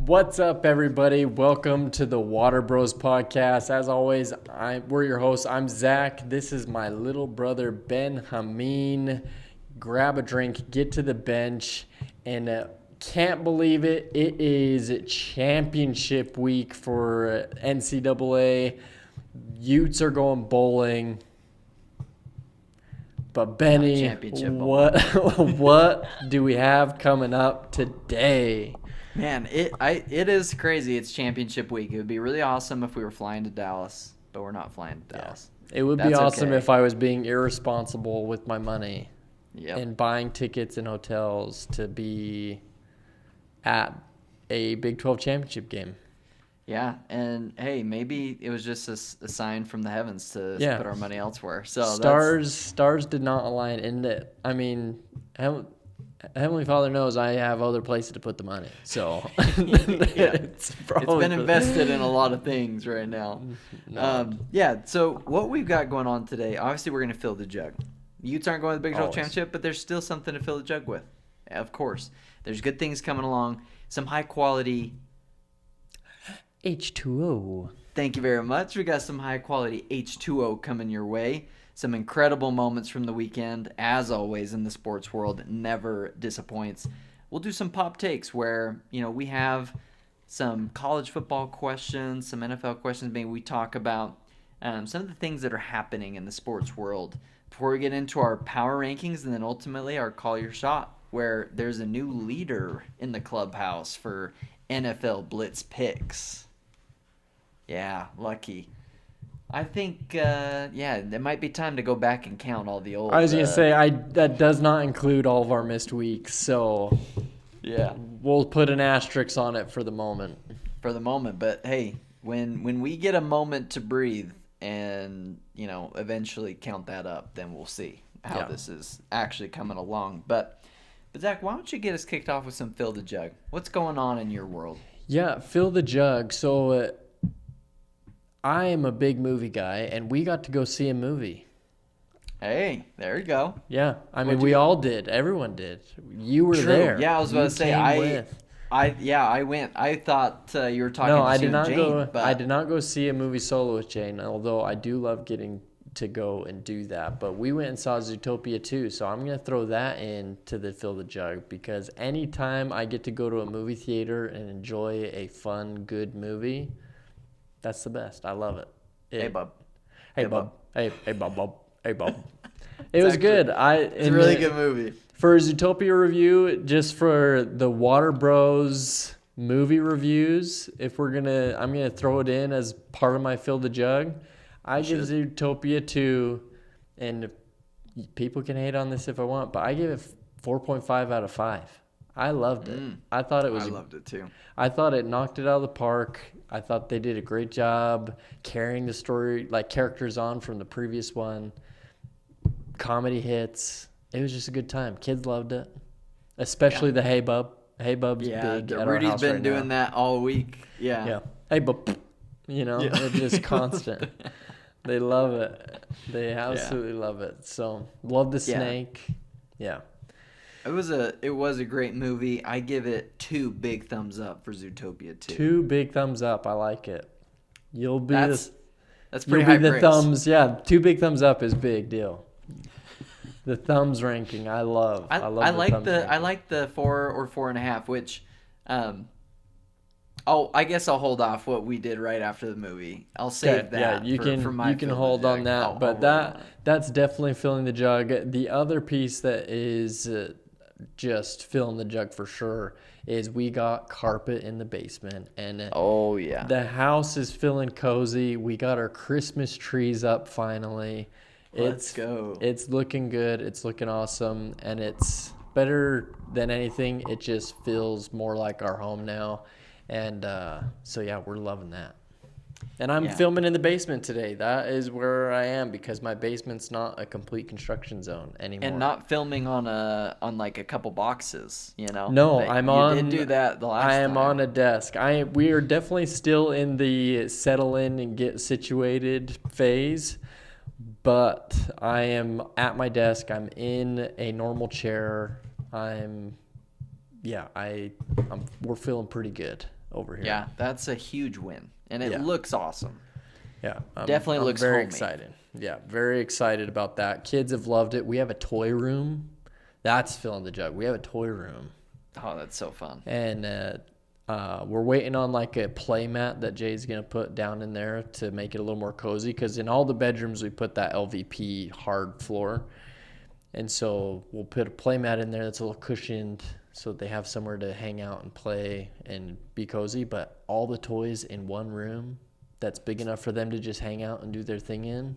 What's up, everybody? Welcome to the WaterBros Podcast. As always, we're your hosts. I'm Zach. This is my little brother, Ben Hameen. Grab a drink, get to the bench, and can't believe it. It is championship week for NCAA. Utes are going bowling. But Benny, what do we have coming up today? Man, it is crazy. It's championship week. It would be really awesome if we were flying to Dallas, but we're not flying to Dallas. It would be awesome if I was being irresponsible with my money and buying tickets and hotels to be at a Big 12 championship game. Yeah, and hey, maybe it was just a sign from the heavens to put our money elsewhere. So stars did not align in it. I mean, Heavenly Father knows I have other places to put the money. So it's been invested in a lot of things right now. So what we've got going on today, obviously we're going to fill the jug. The Utes aren't going to the Big 12 Championship, but there's still something to fill the jug with. Of course. There's good things coming along. Some high quality H2O. Thank you very much. We got some high quality H2O coming your way. Some incredible moments from the weekend, as always in the sports world, never disappoints. We'll do some pop takes where, we have some college football questions, some NFL questions. Maybe we talk about some of the things that are happening in the sports world before we get into our power rankings and then ultimately our call your shot, where there's a new leader in the clubhouse for NFL Blitz picks. Yeah, lucky. I think, it might be time to go back and count all the old... I was going to say, that does not include all of our missed weeks, so we'll put an asterisk on it for the moment. But hey, when we get a moment to breathe and, eventually count that up, then we'll see how this is actually coming along. But Zach, why don't you get us kicked off with some Fill the Jug? What's going on in your world? Yeah, Fill the Jug. So... I am a big movie guy, and we got to go see a movie. Hey, there you go. Yeah, I mean, we all did. Everyone did. You were there. Yeah, I was about to say, I went. I thought you were talking to Jane. I did not go see a movie solo with Jane, although I do love getting to go and do that. But we went and saw Zootopia 2, so I'm going to throw that into the Fill the Jug, because anytime I get to go to a movie theater and enjoy a fun, good movie... That's the best. I love it. Hey, bub. Hey, bub. Hey, bub. Hey, bub. It was good. It's a really good movie. For a Zootopia review, just for the WaterBros movie reviews, I'm gonna throw it in as part of my Fill the Jug. I give Zootopia 2, and people can hate on this if I want, but I give it 4.5 out of 5. I loved it. I loved it too. I thought it knocked it out of the park. I thought they did a great job carrying the story, like characters on from the previous one. Comedy hits. It was just a good time. Kids loved it, especially the Hey Bub. Hey Bub's big. Yeah, Rudy's been doing that all week. Yeah. Hey Bub. It's just constant. They love it. They absolutely love it. So love the snake. Yeah. It was a great movie. I give it 2 big thumbs up for Zootopia 2. 2 big thumbs up. I like it. That's pretty high praise. Thumbs. Yeah, 2 big thumbs up is big deal. The thumbs ranking, I love. I like the 4 or 4.5, which, I guess I'll hold off what we did right after the movie. I'll save that. Yeah, you can hold on that, but that's definitely filling the jug. The other piece that is. Just filling the jug for sure is we got carpet in the basement, and the house is feeling cozy. We got our Christmas trees up finally. Let's go. It's looking good. It's looking awesome, and it's better than anything. It just feels more like our home now, and we're loving that. And I'm filming in the basement today. That is where I am because my basement's not a complete construction zone anymore. And not filming on a couple boxes, No, you did do that the last time. I am on a desk. We are definitely still in the settle in and get situated phase, but I am at my desk. I'm in a normal chair. We're feeling pretty good. over here. Yeah, that's a huge win, and it looks awesome. Yeah, Definitely looks very homey. excited. Yeah, very excited about that. Kids have loved it. We have a toy room. That's filling the jug. We have a toy room. Oh, that's so fun. And we're waiting on like a play mat that Jay's going to put down in there to make it a little more cozy. Because in all the bedrooms, we put that LVP hard floor. And so we'll put a play mat in there that's a little cushioned so they have somewhere to hang out and play and be cozy. But all the toys in one room that's big enough for them to just hang out and do their thing in.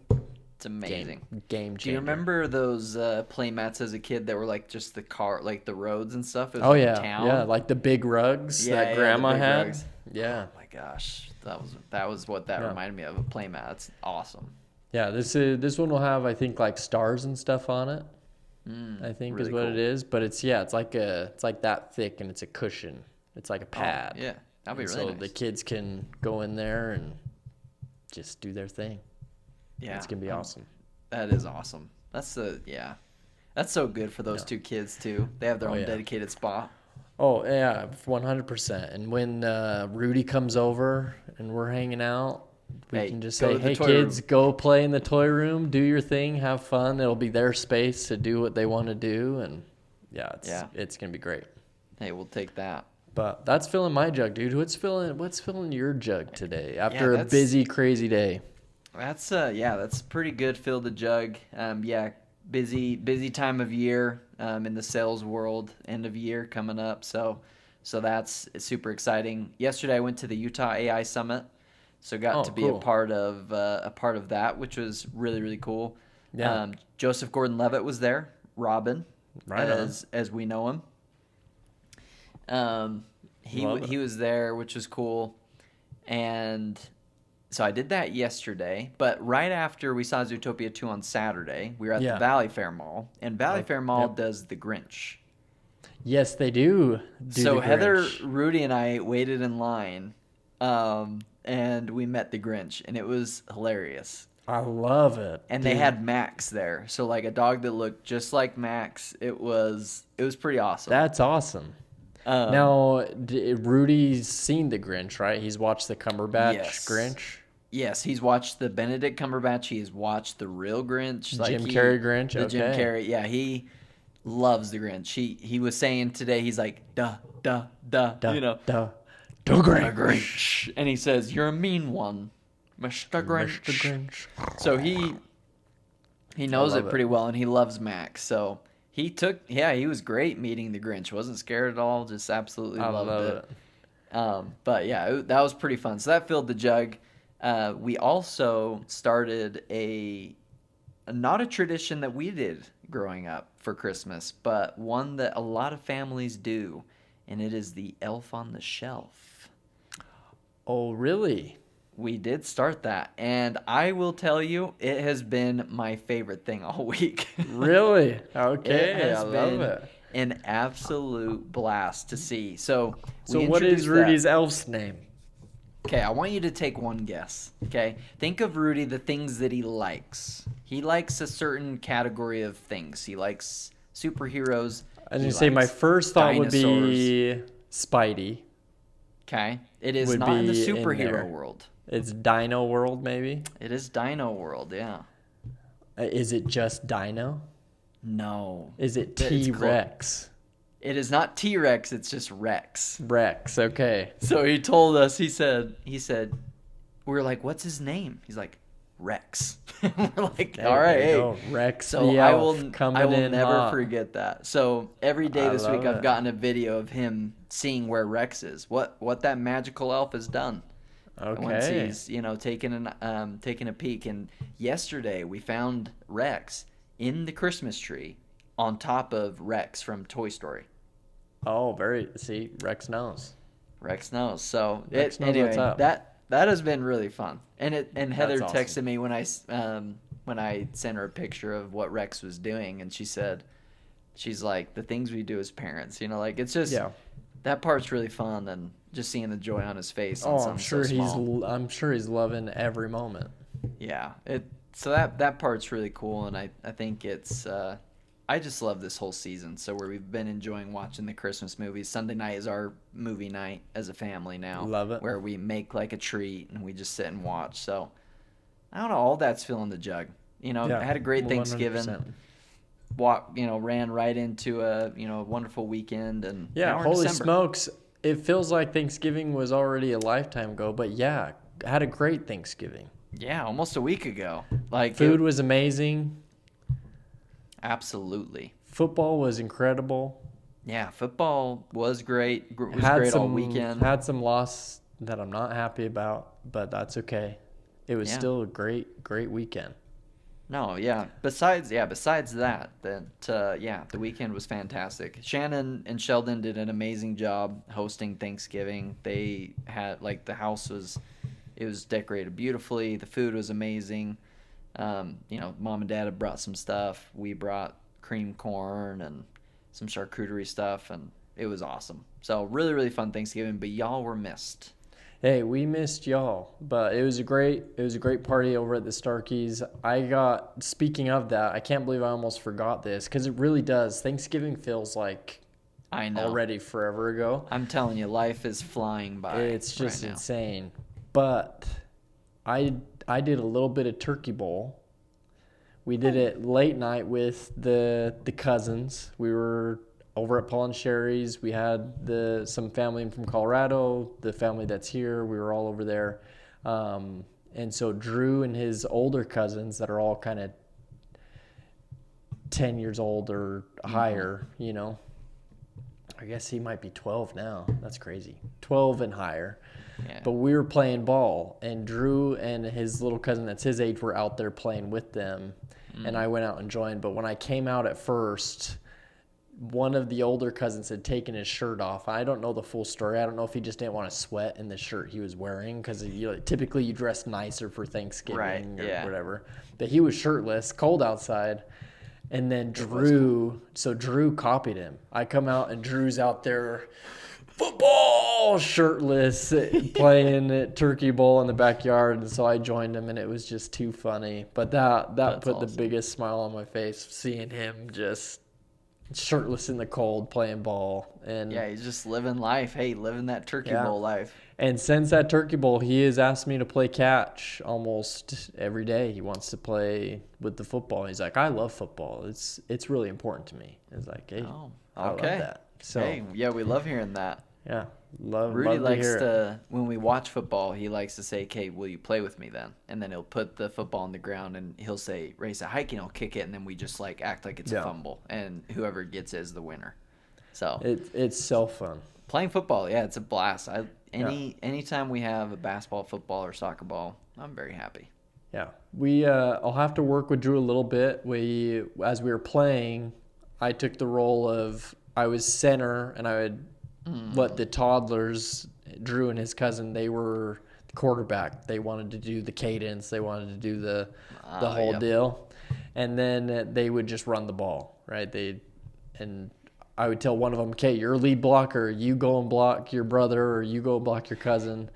It's amazing. Game changer. Do you remember those play mats as a kid that were like just the car, like the roads and stuff? It was Oh like yeah, town? yeah, like the big rugs that the Grandma big had. rugs. Yeah, Oh my gosh, that was what that reminded me of, a play mat. It's awesome. yeah. This one will have, I think, like stars and stuff on it. I think really is what cool. it is, but it's like that thick and it's a cushion. It's like a pad. Yeah, that'd be And really so nice. the kids can go in there and just do their thing. Yeah, It's gonna be awesome. That is awesome. That's so good for those two kids too. They have their own yeah. dedicated spot. Oh yeah, 100%. And when Rudy comes over and we're hanging out, we Hey, can just go say, to the "Hey toy kids, room." go play in the toy room, do your thing, have fun. It'll be their space to do what they want to do." And it's gonna be great. Hey, we'll take that. But that's filling my jug, dude. What's filling your jug today after a that's- busy, crazy day? That's pretty good. Fill the jug. Busy time of year in the sales world. End of year coming up. So that's super exciting. Yesterday I went to the Utah AI Summit, so got to be cool. a part of that, which was really really cool. Yeah. Joseph Gordon-Levitt was there. Robin, Right on. as we know him. He was there, which was cool, and so I did that yesterday. But right after we saw Zootopia 2 on Saturday, we were at the Valley Fair Mall, and Valley Fair Mall does the Grinch. Yes, they do. So the Heather, Grinch. Rudy, and I waited in line, and we met the Grinch, and it was hilarious. I love it. And dude. they had Max there, so like a dog that looked just like Max. It was pretty awesome. That's awesome. Now, Rudy's seen the Grinch, right? He's watched the Cumberbatch Yes. Grinch. Yes, he's watched the Benedict Cumberbatch. He's watched the real Grinch. Jim Carrey Grinch? The Jim Okay. Carrey. Yeah, he loves the Grinch. He was saying today, he's like, duh, The "The Grinch. And he says, "You're a mean one, Mr. Grinch." Mr. Grinch. So he knows love it pretty well, and he loves Max. So he was great meeting the Grinch. Wasn't scared at all. Just absolutely I loved love it. it. But yeah, that was pretty fun. So that filled the jug. We also started not a tradition that we did growing up for Christmas, but one that a lot of families do, and it is the Elf on the Shelf. Oh, really? We did start that, and I will tell you, it has been my favorite thing all week. Really? Okay, It has I love been it. an absolute blast to see. So we So what is introduced that. Rudy's elf's name? Okay, I want you to take one guess. Okay, think of Rudy, the things that he likes. He likes a certain category of things. He likes superheroes. As He you say, my likes first thought would dinosaurs. be Spidey. Okay, it is would not in the be in there. superhero world. It's Dino World, maybe? It is Dino World. Yeah. Is it just Dino? No. Is it It's T-Rex? It is not T-Rex. It's just Rex. Rex, okay. So he told us. He said. We were like, "What's his name?" He's like, "Rex." We're like, There "All right, you hey." go. Rex So the I elf will coming in never hot. forget that. So every day I this week love I've it. gotten a video of him seeing where Rex is. What that magical elf has done. Once Okay. he's taking a peek. And yesterday we found Rex in the Christmas tree on top of Rex from Toy Story. Oh, see, Rex knows. Rex knows. So Rex knows anyway, what's up. that has been really fun. And Heather That's texted awesome. me when I sent her a picture of what Rex was doing, and she's like, the things we do as parents, like it's just that part's really fun, and just seeing the joy on his face. On Oh, something so small. I'm sure he's loving every moment. Yeah. So that part's really cool, and I think it's I just love this whole season. So where we've been enjoying watching the Christmas movies. Sunday night is our movie night as a family now. Love it. Where we make like a treat and we just sit and watch. So I don't know. All that's filling the jug. I had a great Thanksgiving. 100%. Ran right into a wonderful weekend, and yeah, now we're in holy December. smokes! It feels like Thanksgiving was already a lifetime ago, but yeah, had a great Thanksgiving. Yeah, almost a week ago. Like Food was amazing. Absolutely. Football was incredible. Yeah, football was great. It was great all weekend. Had some loss that I'm not happy about, but that's okay. It was still a great weekend. No, yeah. Besides that, the weekend was fantastic. Shannon and Sheldon did an amazing job hosting Thanksgiving. They had the house was decorated beautifully. The food was amazing. Mom and Dad had brought some stuff. We brought cream corn and some charcuterie stuff, and it was awesome. So really, really fun Thanksgiving. But y'all were missed. Hey, we missed y'all, but it was a great party over at the Starkeys. Speaking of that, I can't believe I almost forgot this, because it really does. Thanksgiving feels like I know already forever ago. I'm telling you, life is flying by. It's just right now. insane. But I did a little bit of turkey bowl. We did it late night with the cousins. We were over at Paul and Sherry's. We had some family from Colorado, the family that's here. We were all over there. And so Drew and his older cousins that are all kind of 10 years old or higher, I guess he might be 12 now. That's crazy. 12 and higher. Yeah. But we were playing ball, and Drew and his little cousin that's his age were out there playing with them, and I went out and joined. But when I came out at first, one of the older cousins had taken his shirt off. I don't know the full story. I don't know if he just didn't want to sweat in the shirt he was wearing, because typically you dress nicer for Thanksgiving or whatever. But he was shirtless, cold outside. And then Drew copied him. I come out and Drew's out there, football, shirtless, playing at Turkey Bowl in the backyard. And so I joined him, and it was just too funny. But that put awesome. The biggest smile on my face, seeing him just shirtless in the cold playing ball. And yeah, he's just living life. Hey, living that Turkey Bowl life. And since that Turkey Bowl, he has asked me to play catch almost every day. He wants to play with the football. He's like, I love football. It's really important to me. It's like, hey, I love that. So hey, yeah, we love hearing that. Yeah, Rudy likes to, when we watch football, he likes to say, okay, will you play with me then? And then he'll put the football on the ground and he'll say, race a hike, and he'll kick it, and then we just act like it's a fumble, and whoever gets it is the winner. So it's so fun. Playing football, yeah, it's a blast. Anytime we have a basketball, football, or soccer ball, I'm very happy. Yeah, I'll have to work with Drew a little bit. As we were playing, I took the role of, I was center, and I would let the toddlers, Drew and his cousin, they were the quarterback. They wanted to do the cadence. They wanted to do the whole deal. And then they would just run the ball, right? And I would tell one of them, okay, you're a lead blocker. You go and block your brother, or you go and block your cousin.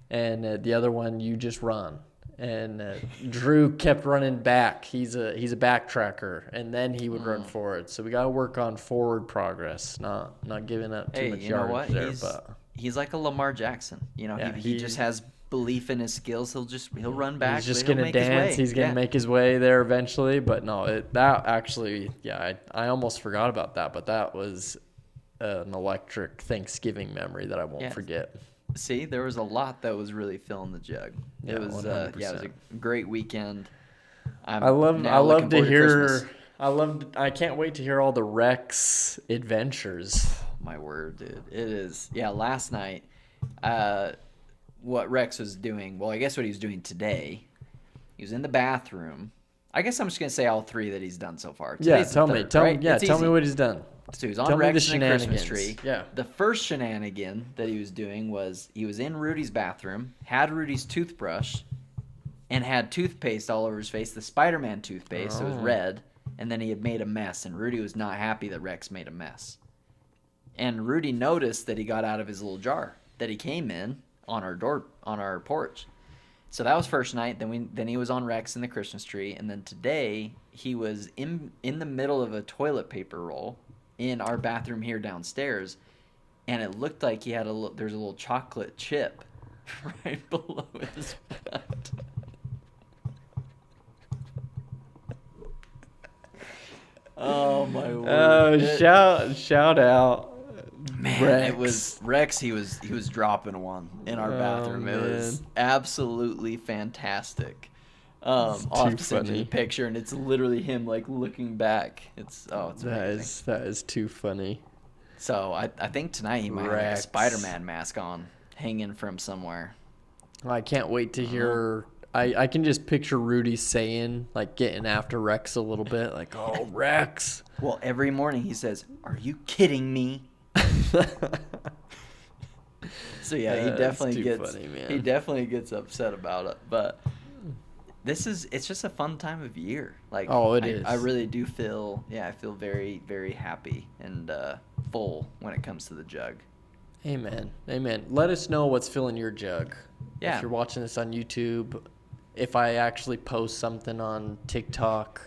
And the other one, you just run. And Drew kept running back. He's a backtracker, and then he would run forward. So we got to work on forward progress, not giving up too much yardage there. He's like a Lamar Jackson. He just has belief in his skills. He'll run back. He's just gonna dance. He's gonna make his way there eventually. But no, I almost forgot about that. But that was an electric Thanksgiving memory that I won't forget. See, there was a lot that was really filling the jug. It was 100%. It was a great weekend. I can't wait to hear all the Rex adventures. My word, dude. It is. Yeah, last night, what Rex was doing, well, I guess what he was doing today, he was in the bathroom. I guess I'm just going to say all three that he's done so far. Today's tell me what he's done. So he was on Rex and the Christmas tree. Yeah. The first shenanigan that he was doing was he was in Rudy's bathroom, had Rudy's toothbrush, and had toothpaste all over his face, the Spider-Man toothpaste. It was red, and then he had made a mess, and Rudy was not happy that Rex made a mess. And Rudy noticed that he got out of his little jar that he came in on our porch. So that was first night. Then he was on Rex in the Christmas tree, and then today he was in the middle of a toilet paper roll in our bathroom here downstairs, and it looked like there's a little chocolate chip right below his butt. Oh my word! Oh, shout out, Man, Rex. It was Rex. He was dropping one in our bathroom. It was absolutely fantastic. I'll have to send you the picture, and it's literally him like looking back. It's amazing. That is too funny. So I think tonight he might have like a Spider-Man mask on, hanging from somewhere. I can't wait to hear. I can just picture Rudy saying, like, getting after Rex a little bit, like, "Oh, Rex." Well, every morning he says, "Are you kidding me?" So yeah, he definitely gets upset about it. But it's just a fun time of year. Like, it is. I really do feel very, very happy and full when it comes to the jug. Amen. Let us know what's filling your jug. Yeah. If you're watching this on YouTube, if I actually post something on TikTok,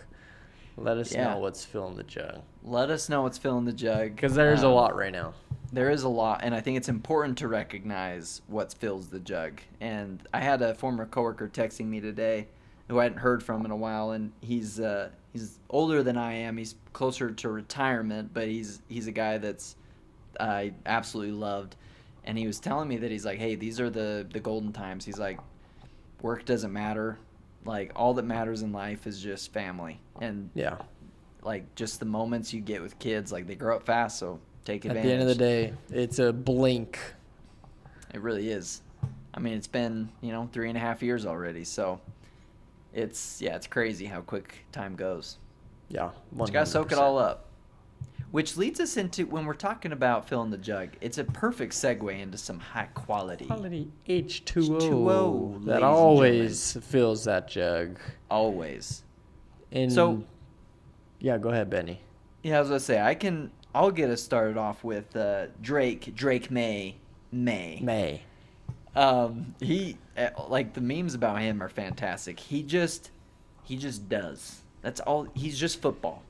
let us know what's filling the jug. Let us know what's filling the jug. Because there's a lot right now. There is a lot, and I think it's important to recognize what fills the jug. And I had a former coworker texting me today who I hadn't heard from in a while, and he's older than I am. He's closer to retirement, but he's a guy that's I absolutely loved. And he was telling me that he's like, hey, these are the golden times. He's like, work doesn't matter. Like, all that matters in life is just family. And like, just the moments you get with kids, like, they grow up fast, so take advantage. At the end of the day, it's a blink. It really is. I mean, it's been, 3.5 years already, so it's crazy how quick time goes. Yeah, 100%. You got to soak it all up. Which leads us into, when we're talking about filling the jug, it's a perfect segue into some high quality H2O that always fills that jug. Always. And go ahead, Benny. Yeah, I was gonna say I'll get us started off with Drake May. He like, the memes about him are fantastic. He just does. That's all. He's just football.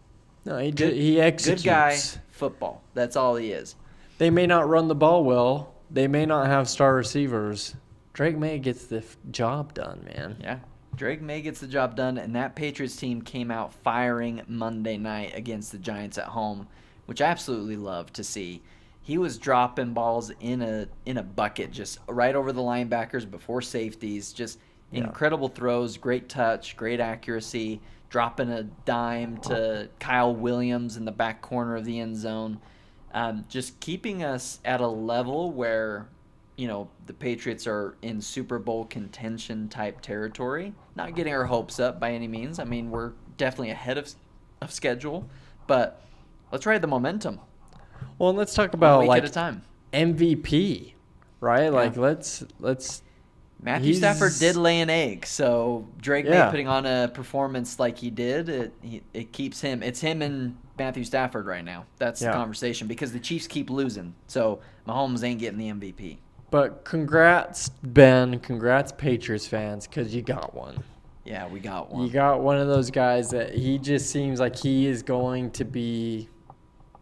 No, he executes. Good guy, football. That's all he is. They may not run the ball well. They may not have star receivers. Drake May gets the job done, man. Yeah. Drake May gets the job done, and that Patriots team came out firing Monday night against the Giants at home, which I absolutely love to see. He was dropping balls in a bucket, just right over the linebackers before safeties. Just incredible throws, great touch, great accuracy, dropping a dime to Kyle Williams in the back corner of the end zone. Just keeping us at a level where, the Patriots are in Super Bowl contention type territory. Not getting our hopes up by any means. I mean, we're definitely ahead of schedule, but let's ride the momentum. Well, and let's talk about at a time. MVP, right? Yeah. Like, let's. Matthew Stafford did lay an egg, so Drake May putting on a performance like he did, it keeps him. It's him and Matthew Stafford right now. That's the conversation, because the Chiefs keep losing, so Mahomes ain't getting the MVP. But congrats, Ben. Congrats, Patriots fans, because you got one. Yeah, we got one. You got one of those guys that he just seems like he is going to be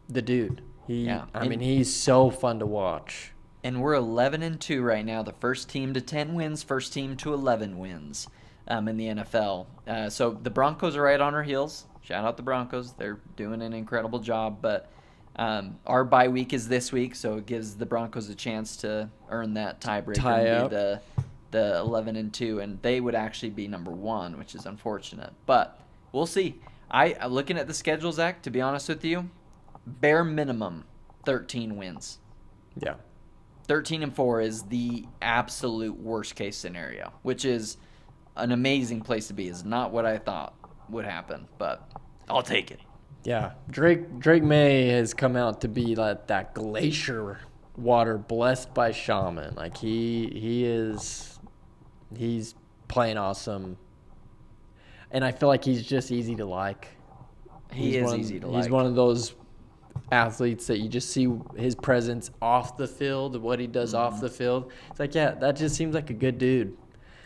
the dude. I mean, he's so fun to watch. And we're 11-2 right now. The first team to 10 wins, first team to 11 wins in the NFL. So the Broncos are right on our heels. Shout out the Broncos. They're doing an incredible job. But our bye week is this week, so it gives the Broncos a chance to earn that tiebreaker and be the 11-2. And they would actually be number one, which is unfortunate. But we'll see. Looking at the schedule, Zach, to be honest with you, bare minimum 13 wins. Yeah. 13-4 is the absolute worst case scenario, which is an amazing place to be. Is not what I thought would happen, but I'll take it. Yeah, Drake May has come out to be like that glacier water blessed by shaman. Like he's playing awesome, and I feel like he's just easy to like. He's easy to like. He's one of those athletes that you just see his presence off the field, what he does off the field. It's like, that just seems like a good dude.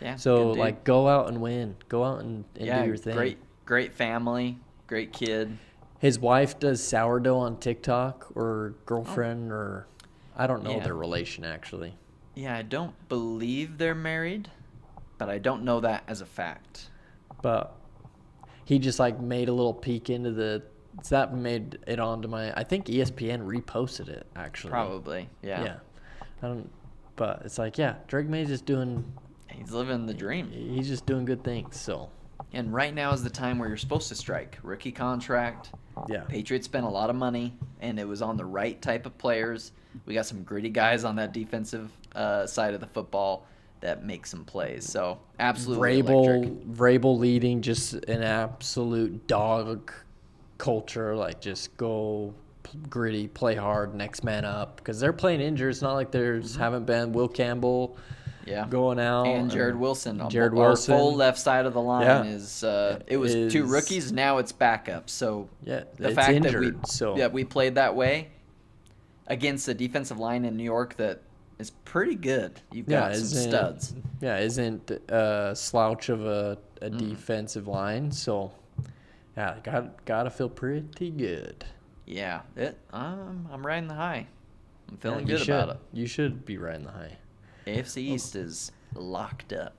Yeah. So, good dude. like, go out and win. Go out and do your thing. Great family, great kid. His wife does sourdough on TikTok, or girlfriend, or I don't know their relation, actually. Yeah, I don't believe they're married, but I don't know that as a fact. But he just, like, made a little peek into the... So that made it onto my... I think ESPN reposted it, actually. Probably, yeah. Yeah. But it's like, yeah, Drake May's just doing... He's living the dream. He's just doing good things, so... And right now is the time where you're supposed to strike. Rookie contract. Yeah. Patriots spent a lot of money, and it was on the right type of players. We got some gritty guys on that defensive side of the football that make some plays. So, absolutely electric. Vrabel leading just an absolute dog culture. Like, just go gritty, play hard, next man up. Because they're playing injured. It's not like there's haven't been Will Campbell going out. And Jared Wilson. Jared Our Wilson. full left side of the line is it was two rookies, now it's backups. So the fact injured, that we played that way against a defensive line in New York that is pretty good. You've got some studs. Yeah, isn't a slouch of a defensive line. So yeah, gotta feel pretty good. Yeah, I'm riding the high. I'm feeling good about it. You should be riding the high. AFC East is locked up.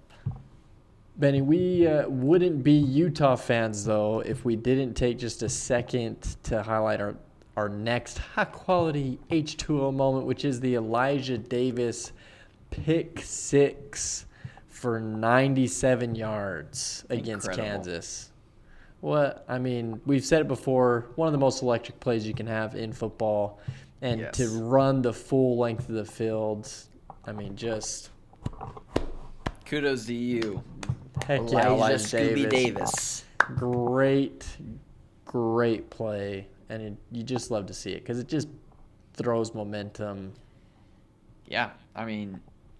Benny, we wouldn't be Utah fans, though, if we didn't take just a second to highlight our next high-quality H2O moment, which is the Elijah Davis pick six for 97 yards against Kansas. We've said it before, one of the most electric plays you can have in football, and to run the full length of the field, just kudos to you. Heck yeah, Elijah Scooby Davis. Great play, and you just love to see it because it just throws momentum. Yeah,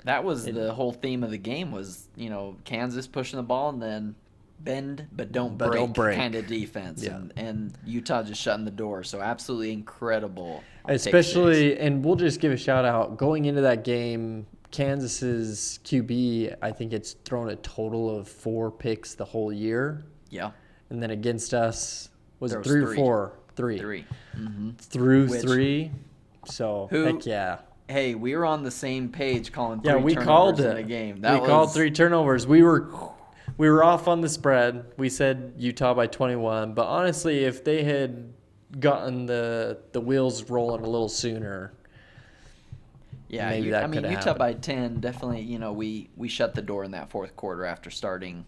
that was the whole theme of the game was, Kansas pushing the ball and then bend but don't break kind of defense, and Utah just shutting the door. So absolutely incredible. Especially, and we'll just give a shout out going into that game. Kansas's QB, I think it's thrown a total of 4 picks the whole year. Yeah. And then against us, was it 3 or 4? 3. 3. Mm-hmm. Through 3. So, heck yeah. Hey, we were on the same page calling 3 we turnovers called it. in a game. Called 3 turnovers. We were off on the spread. We said Utah by 21. But honestly, if they had gotten the wheels rolling a little sooner... Yeah, Utah by 10, definitely, we shut the door in that fourth quarter after starting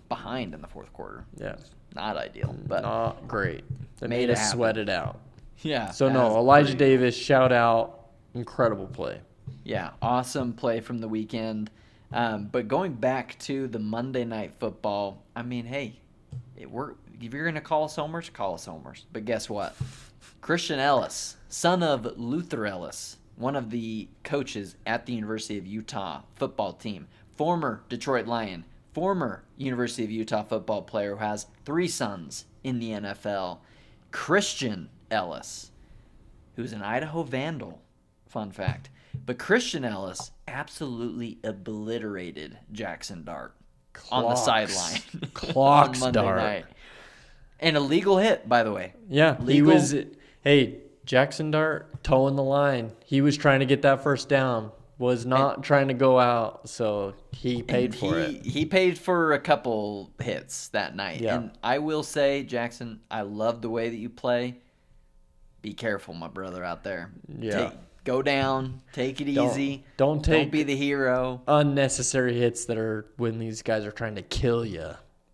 behind in the fourth quarter. Yeah. Not ideal, but not great. They made us sweat it out. Yeah. So, Elijah Davis, shout out. Incredible play. Yeah, awesome play from the weekend. But going back to the Monday Night Football, hey, if you're going to call us homers, call us homers. But guess what? Christian Ellis, son of Luther Ellis, one of the coaches at the University of Utah football team, former Detroit Lion, former University of Utah football player who has 3 sons in the NFL, Christian Ellis, who's an Idaho Vandal, fun fact. But Christian Ellis absolutely obliterated Jackson Dart on the sideline on Monday night. An illegal hit, by the way. Yeah, Jackson Dart towing the line. He was trying to get that first down. Was not trying to go out, so he paid for it. He paid for a couple hits that night. Yeah. And I will say, Jackson, I love the way that you play. Be careful, my brother out there. Yeah. Go down. Take it easy. Don't be the hero. Unnecessary hits that are when these guys are trying to kill you.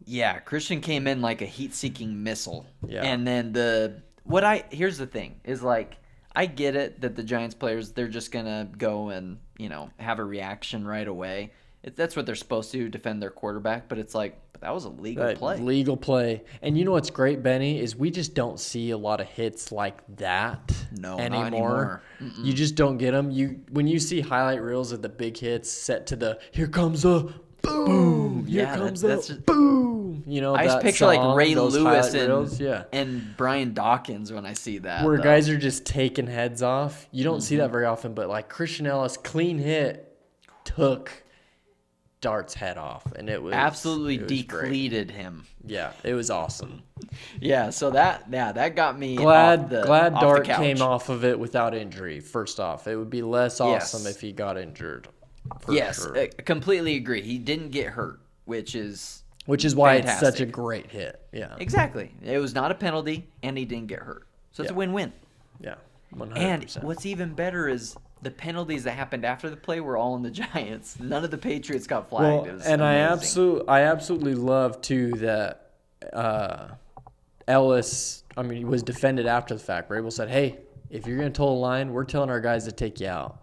Yeah, Christian came in like a heat-seeking missile. Yeah. And then here's the thing, is I get it that the Giants players, they're just going to go and, have a reaction right away. That's what they're supposed to, defend their quarterback, but it's that was a legal play. Legal play. And you know what's great, Benny, is we just don't see a lot of hits like that anymore. Not anymore. You just don't get them. When you see highlight reels of the big hits set to the, here comes a boom, here comes a boom. I just picture Ray Lewis and Brian Dawkins when I see that. Where guys are just taking heads off. You don't see that very often, but Christian Ellis, clean hit, took Dart's head off, and it was absolutely great. depleted him. Yeah, it was awesome. Yeah, so that got me Glad off Dart the couch. came off of it without injury. First off, it would be less awesome if he got injured. Yes, Sure. I completely agree. He didn't get hurt, which is why fantastic. it's such a great hit. Yeah, exactly. It was not a penalty, and he didn't get hurt, so it's a win-win. Yeah, 100%. And what's even better is the penalties that happened after the play were all on the Giants. None of the Patriots got flagged. Well, and I absolutely love too that Ellis, was defended after the fact. Rabel said, "Hey, if you're gonna toe the line, we're telling our guys to take you out.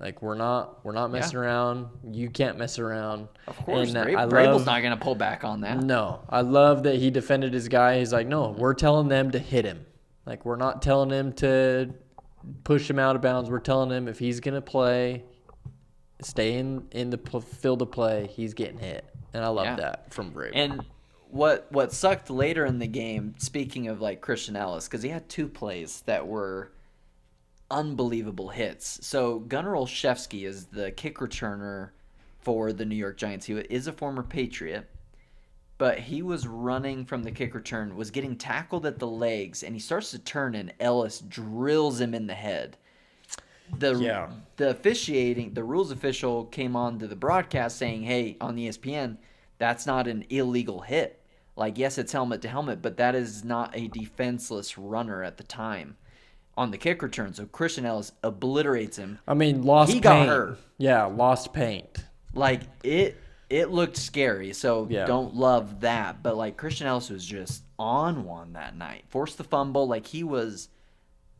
Like we're not messing around. You can't mess around." Of course, and Rabel's not gonna pull back on that. No, I love that he defended his guy. He's like, "No, we're telling them to hit him. Like we're not telling him to push him out of bounds. We're telling him if he's gonna play, stay in the field of play. He's getting hit." And I love that from Rabel. And what sucked later in the game, speaking of like Christian Ellis, because he had 2 plays that were unbelievable hits. So Gunnar Olszewski is the kick returner for the New York Giants. He is a former Patriot, but he was running from the kick return, was getting tackled at the legs, and he starts to turn, and Ellis drills him in the head. The officiating, the rules official came on to the broadcast saying, "Hey, on ESPN, that's not an illegal hit. Like, yes, it's helmet to helmet, but that is not a defenseless runner at the time on the kick return." So Christian Ellis obliterates him. Lost paint. He got hurt. Yeah, lost paint. Like, it looked scary, so don't love that. But, like, Christian Ellis was just on one that night. Forced the fumble. Like, he was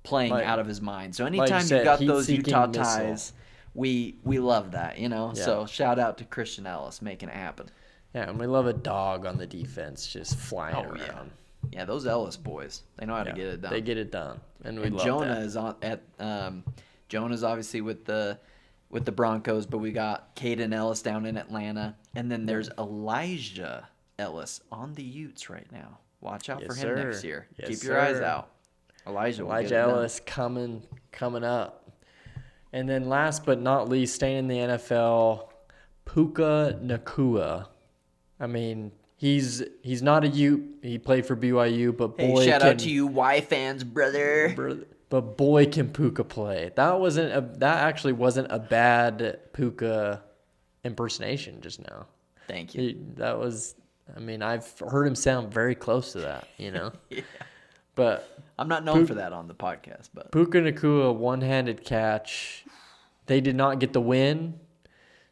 playing out of his mind. So anytime you got those Utah ties, we love that, So shout out to Christian Ellis making it happen. Yeah, and we love a dog on the defense just flying around. Yeah, those Ellis boys, they know how to get it done. They get it done, and we love Jonah that. is on at Jonah's obviously with the Broncos, but we got Caden Ellis down in Atlanta, and then there's Elijah Ellis on the Utes right now. Watch out for him next year. Yes, Keep your eyes out. Elijah Ellis coming up, and then last but not least, staying in the NFL, Puka Nacua. He's not a Ute. He played for BYU, but boy, shout out to you Y fans, brother. But boy, can Puka play. That actually wasn't a bad Puka impersonation just now. Thank you. That was. I've heard him sound very close to that. Yeah. But I'm not known for that on the podcast. But Puka Nacua, one-handed catch. They did not get the win.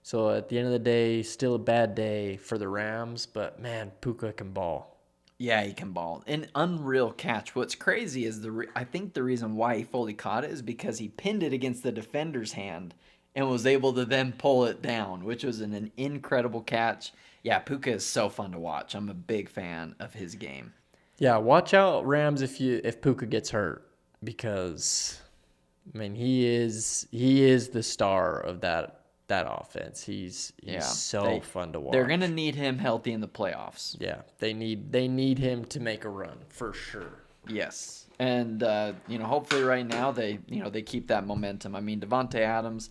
So at the end of the day, still a bad day for the Rams, but man, Puka can ball. Yeah, he can ball. An unreal catch. What's crazy is I think the reason why he fully caught it is because he pinned it against the defender's hand and was able to then pull it down, which was an incredible catch. Yeah, Puka is so fun to watch. I'm a big fan of his game. Yeah, watch out, Rams, if Puka gets hurt, because he is the star of that offense. He's so fun to watch. They're gonna need him healthy in the playoffs. Yeah, they need him to make a run for sure. Yes, and hopefully right now they keep that momentum. Devontae Adams,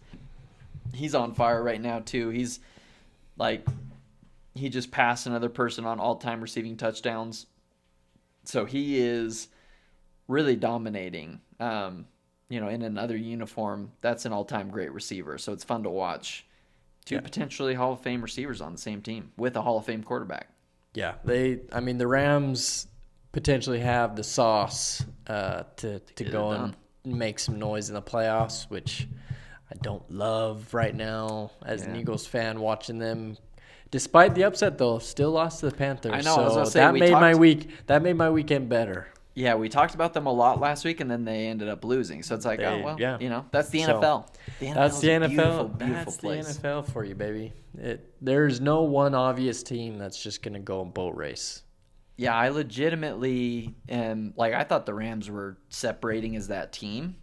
he's on fire right now too. He's like he just passed another person on all-time receiving touchdowns, so he is really dominating. In another uniform, that's an all-time great receiver. So it's fun to watch two potentially Hall of Fame receivers on the same team with a Hall of Fame quarterback. Yeah, the Rams potentially have the sauce to go and make some noise in the playoffs, which I don't love right now as an Eagles fan watching them. Despite the upset, though, still lost to the Panthers. I know. So I was gonna say, that made my weekend better. Yeah, we talked about them a lot last week, and then they ended up losing. So it's like, that's the NFL. That's the NFL. Beautiful That's place. the NFL for you, baby. There's no one obvious team that's just going to go and boat race. Yeah, I legitimately am. Like, I thought the Rams were separating as that team.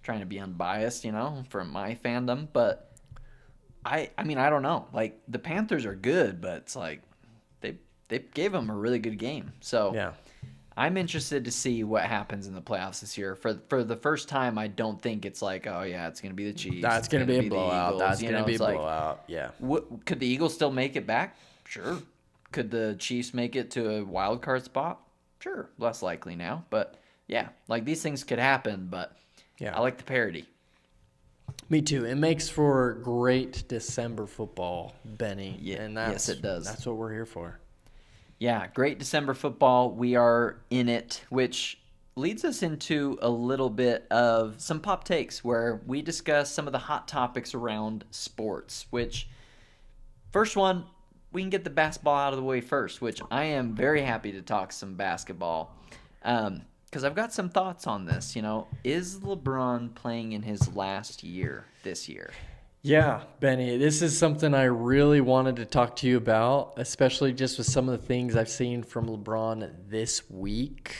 Trying to be unbiased, from my fandom. But, I don't know. Like, the Panthers are good, but it's like they gave them a really good game. So, yeah. I'm interested to see what happens in the playoffs this year. For the first time, I don't think it's like, oh yeah, it's going to be the Chiefs. That's going to be a the blowout. Eagles. That's You going to know, be a it's like, blowout. Yeah. could the Eagles still make it back? Sure. Could the Chiefs make it to a wild card spot? Sure. Less likely now, but yeah, like these things could happen. But Yeah. I like the parity. Me too. It makes for great December football, Benny. Yeah, and yes, it does. That's what we're here for. Yeah, great December football. We are in it, which leads us into a little bit of some pop takes where we discuss some of the hot topics around sports, which first one, we can get the basketball out of the way first, which I am very happy to talk some basketball. Because I've got some thoughts on this. Is LeBron playing in his last year this year? Yeah, Benny, this is something I really wanted to talk to you about, especially just with some of the things I've seen from LeBron this week.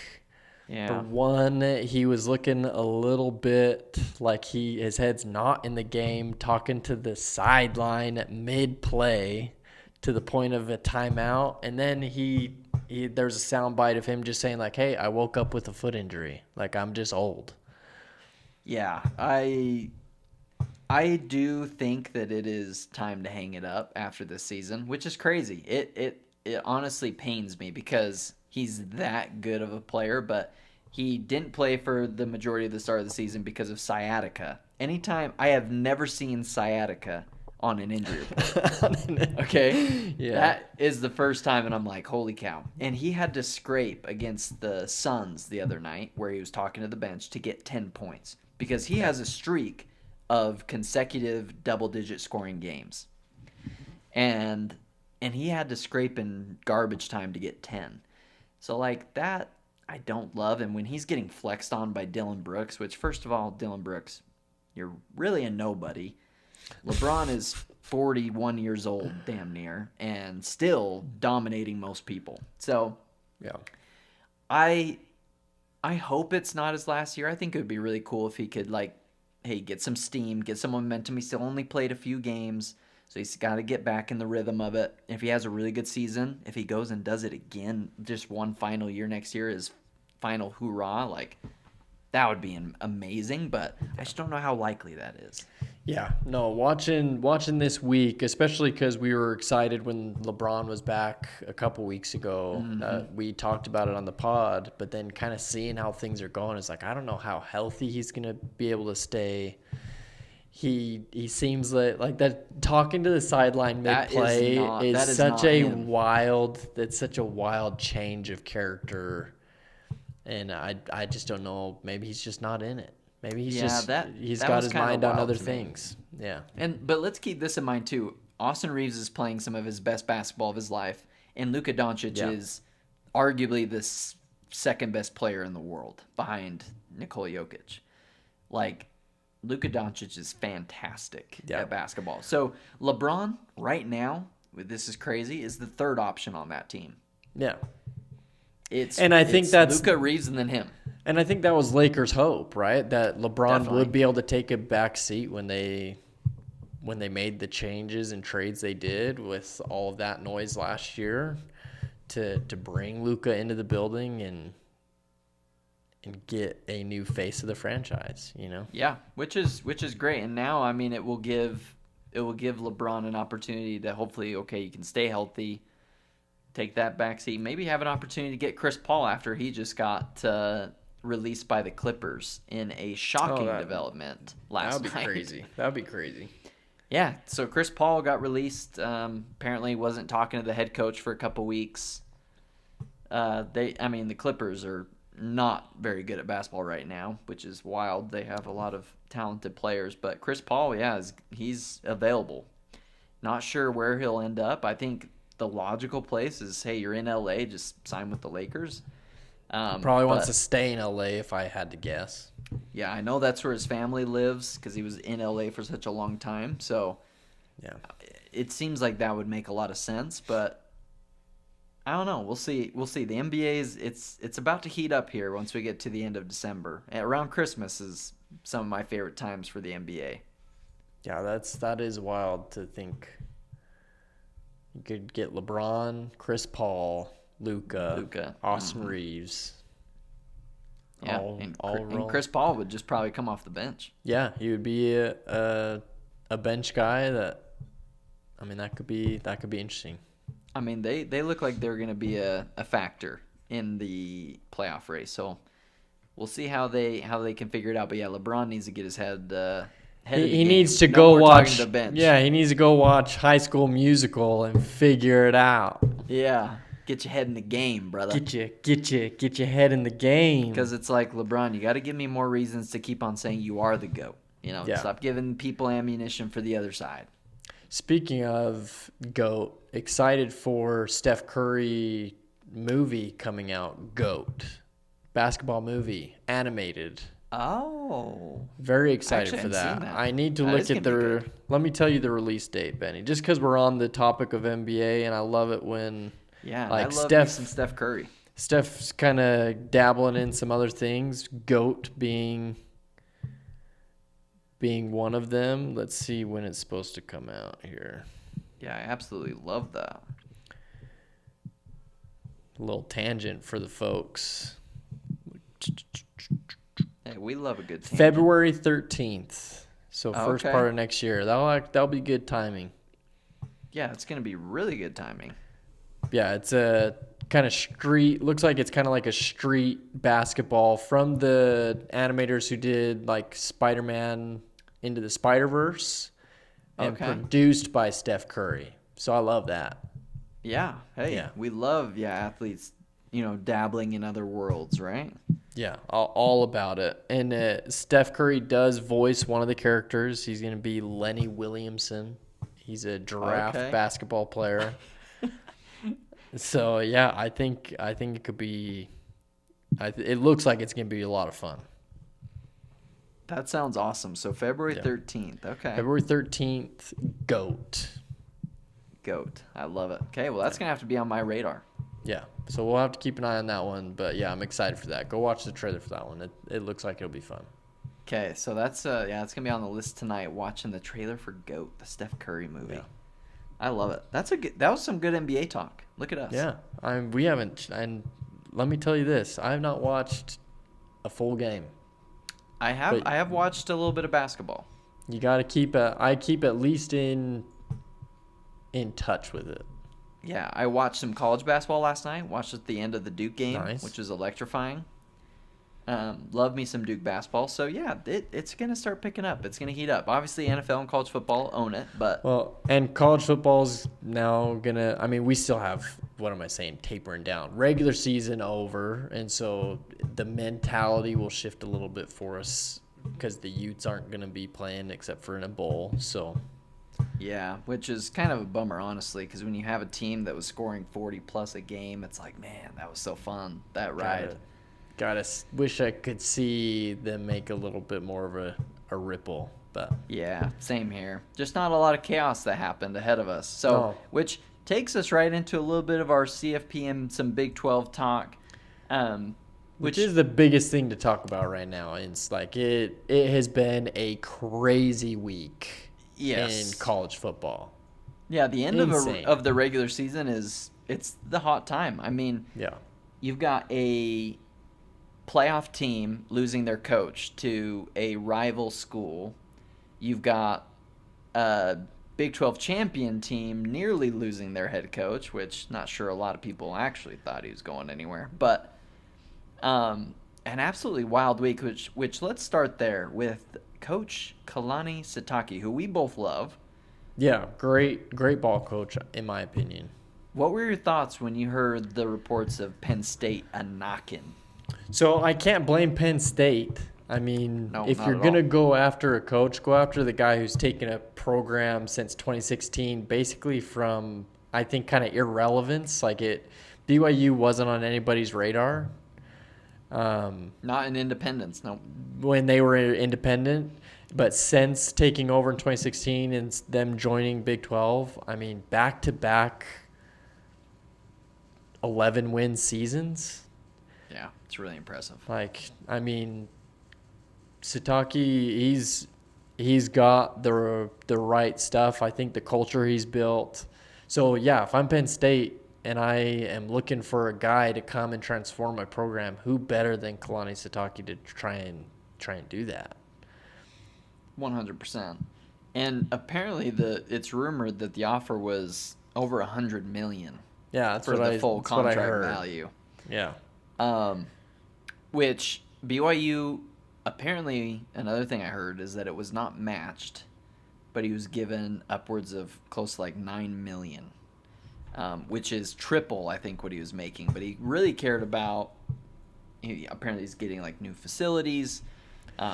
Yeah. For one, he was looking a little bit like his head's not in the game, talking to the sideline mid-play to the point of a timeout. And then there's a soundbite of him just saying like, hey, I woke up with a foot injury. Like, I'm just old. Yeah, I do think that it is time to hang it up after this season, which is crazy. It honestly pains me because he's that good of a player, but he didn't play for the majority of the start of the season because of sciatica. I have never seen sciatica on an injury report. Okay? Yeah. That is the first time, and I'm like, holy cow. And he had to scrape against the Suns the other night where he was talking to the bench to get 10 points because he has a streak of consecutive double-digit scoring games. And he had to scrape in garbage time to get 10. So, like, that I don't love. And when he's getting flexed on by Dylan Brooks, which, first of all, Dylan Brooks, you're really a nobody. LeBron is 41 years old, damn near, and still dominating most people. So, Yeah. I hope it's not his last year. I think it would be really cool if he could, like, hey, get some steam, get some momentum. He still only played a few games, so he's got to get back in the rhythm of it. If he has a really good season, if he goes and does it again, just one final year next year, his final hoorah, like, that would be amazing, but I just don't know how likely that is. Yeah, no, watching this week, especially because we were excited when LeBron was back a couple weeks ago. We talked about it on the pod, but then kind of seeing how things are going, it's like, I don't know how healthy he's going to be able to stay. He seems like that talking to the sideline mid-play is such a wild change of character. And I just don't know. Maybe he's just not in it. Maybe he's he's got his mind on other things. Yeah. But let's keep this in mind too. Austin Reeves is playing some of his best basketball of his life, and Luka Doncic is arguably the second best player in the world behind Nikola Jokic. Like, Luka Doncic is fantastic at basketball. So LeBron right now, this is crazy, is the third option on that team. Yeah. I think that's Luka, Reeves, and then him. And I think that was Lakers' hope, right? That LeBron would be able to take a back seat when they made the changes and trades they did with all of that noise last year to bring Luka into the building and get a new face of the franchise, Yeah, which is great. And now, I mean, it will give LeBron an opportunity to hopefully, okay, you can stay healthy, take that backseat, maybe have an opportunity to get Chris Paul after he just got released by the Clippers in a shocking development last night. That would be crazy. Yeah, so Chris Paul got released. Apparently wasn't talking to the head coach for a couple weeks. The Clippers are not very good at basketball right now, which is wild. They have a lot of talented players, but Chris Paul, he's available. Not sure where he'll end up. I think the logical place is, hey, you're in LA, just sign with the Lakers. Probably wants to stay in LA if I had to guess. Yeah, I know that's where his family lives because he was in LA for such a long time. So yeah, it seems like that would make a lot of sense, but I don't know. We'll see. The NBA it's about to heat up here once we get to the end of December. Around Christmas is some of my favorite times for the NBA. Yeah, that is wild to think. You could get LeBron, Chris Paul, Luka, Austin Reeves. Yeah, and Chris Paul would just probably come off the bench. Yeah, he would be a bench guy that. I mean, that could be interesting. I mean, they look like they're going to be a factor in the playoff race. So we'll see how they can figure it out. But yeah, LeBron needs to get his head. He needs to go watch. Yeah, he needs to go watch High School Musical and figure it out. Yeah, get your head in the game, brother. Get your head in the game. Because it's like, LeBron, you got to give me more reasons to keep on saying you are the GOAT. Stop giving people ammunition for the other side. Speaking of GOAT, excited for Steph Curry movie coming out. GOAT, basketball movie, animated. Oh, very excited for that. I need to look at let me tell you the release date, Benny, just because we're on the topic of NBA, and I love it when I love Steph Curry. Steph's kind of dabbling in some other things, GOAT being one of them. Let's see when it's supposed to come out here. Yeah, I absolutely love that. A little tangent for the folks. Hey, we love a good tangent. February 13th. So first part of next year. That'll be good timing. Yeah, it's going to be really good timing. Yeah, it's a kind of street, looks like it's kind of like a street basketball from the animators who did like Spider-Man Into the Spider-Verse and produced by Steph Curry. So I love that. Yeah. Hey, we love athletes, dabbling in other worlds, right? Yeah, all about it. And Steph Curry does voice one of the characters. He's going to be Lenny Williamson. He's a giraffe basketball player. So, yeah, I think it could be it looks like it's going to be a lot of fun. That sounds awesome. So February 13th. Okay. February 13th, GOAT. I love it. Okay, well, that's going to have to be on my radar. Yeah, so we'll have to keep an eye on that one. But, yeah, I'm excited for that. Go watch the trailer for that one. It looks like it'll be fun. Okay, so that's it's going to be on the list tonight, watching the trailer for GOAT, the Steph Curry movie. Yeah. I love it. That was some good NBA talk. Look at us. Yeah, we haven't. And let me tell you this: I have not watched a full game. I have watched a little bit of basketball. You got to I keep at least in touch with it. Yeah, I watched some college basketball last night. Watched at the end of the Duke game, which was electrifying. Love me some Duke basketball. So, yeah, it's going to start picking up. It's going to heat up. Obviously, NFL and college football own it. But and college football's now going to – I mean, we still have – what am I saying? Tapering down. Regular season over, and so the mentality will shift a little bit for us because the Utes aren't going to be playing except for in a bowl. So – yeah, which is kind of a bummer, honestly, because when you have a team that was scoring 40-plus a game, it's like, man, that was so fun, that ride. Gotta wish I could see them make a little bit more of a ripple, but yeah, same here. Just not a lot of chaos that happened ahead of us. So, which takes us right into a little bit of our CFP and some Big 12 talk, which is the biggest thing to talk about right now. It's like it has been a crazy week. Yes. In college football. Yeah, the end of the regular season it's the hot time. I mean, you've got a playoff team losing their coach to a rival school. You've got a Big 12 champion team nearly losing their head coach, which not sure a lot of people actually thought he was going anywhere. But an absolutely wild week, which let's start there with Coach Kalani Sitake, who we both love. Yeah, great ball coach, in my opinion. What were your thoughts when you heard the reports of Penn State a-knocking? So I can't blame Penn State. I mean, if you're going to go after a coach, go after the guy who's taken a program since 2016, basically from, I think, kind of irrelevance. Like BYU wasn't on anybody's radar. Not in independence, no. When they were independent, but since taking over in 2016 and them joining Big 12, I mean, back-to-back 11-win seasons. Yeah, it's really impressive. Like, I mean, Sitake, he's got the right stuff. I think the culture he's built. So, yeah, if I'm Penn State, and I am looking for a guy to come and transform my program, who better than Kalani Sitake to try and do that? 100%. And apparently it's rumored that the offer was over $100 million. Yeah, that's for what the full contract heard. value. Yeah. Which BYU, apparently, another thing I heard is that it was not matched, but he was given upwards of close to like $9 million, which is triple, I think, what he was making. But he really cared about. Apparently, he's getting like new facilities.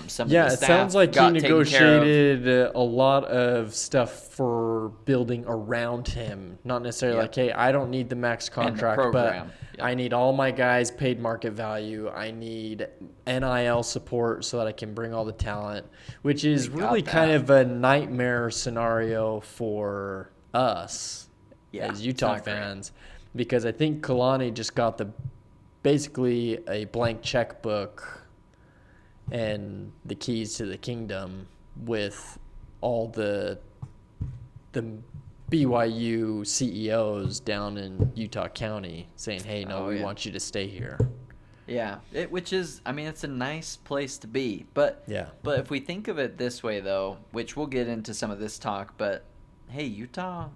Some of the it staff sounds like he got taken care of. negotiated a lot of stuff for building around him. Not necessarily like, hey, I don't need the max contract, but I need all my guys paid market value. I need NIL support so that I can bring all the talent, which is really kind of a nightmare scenario for us as Utah fans, because I think Kalani just got basically a blank checkbook and the keys to the kingdom with all the BYU CEOs down in Utah County saying, hey, no, we want you to stay here. Yeah, which is, I mean, it's a nice place to be. But if we think of it this way, though, which we'll get into some of this talk, but, hey, Utah,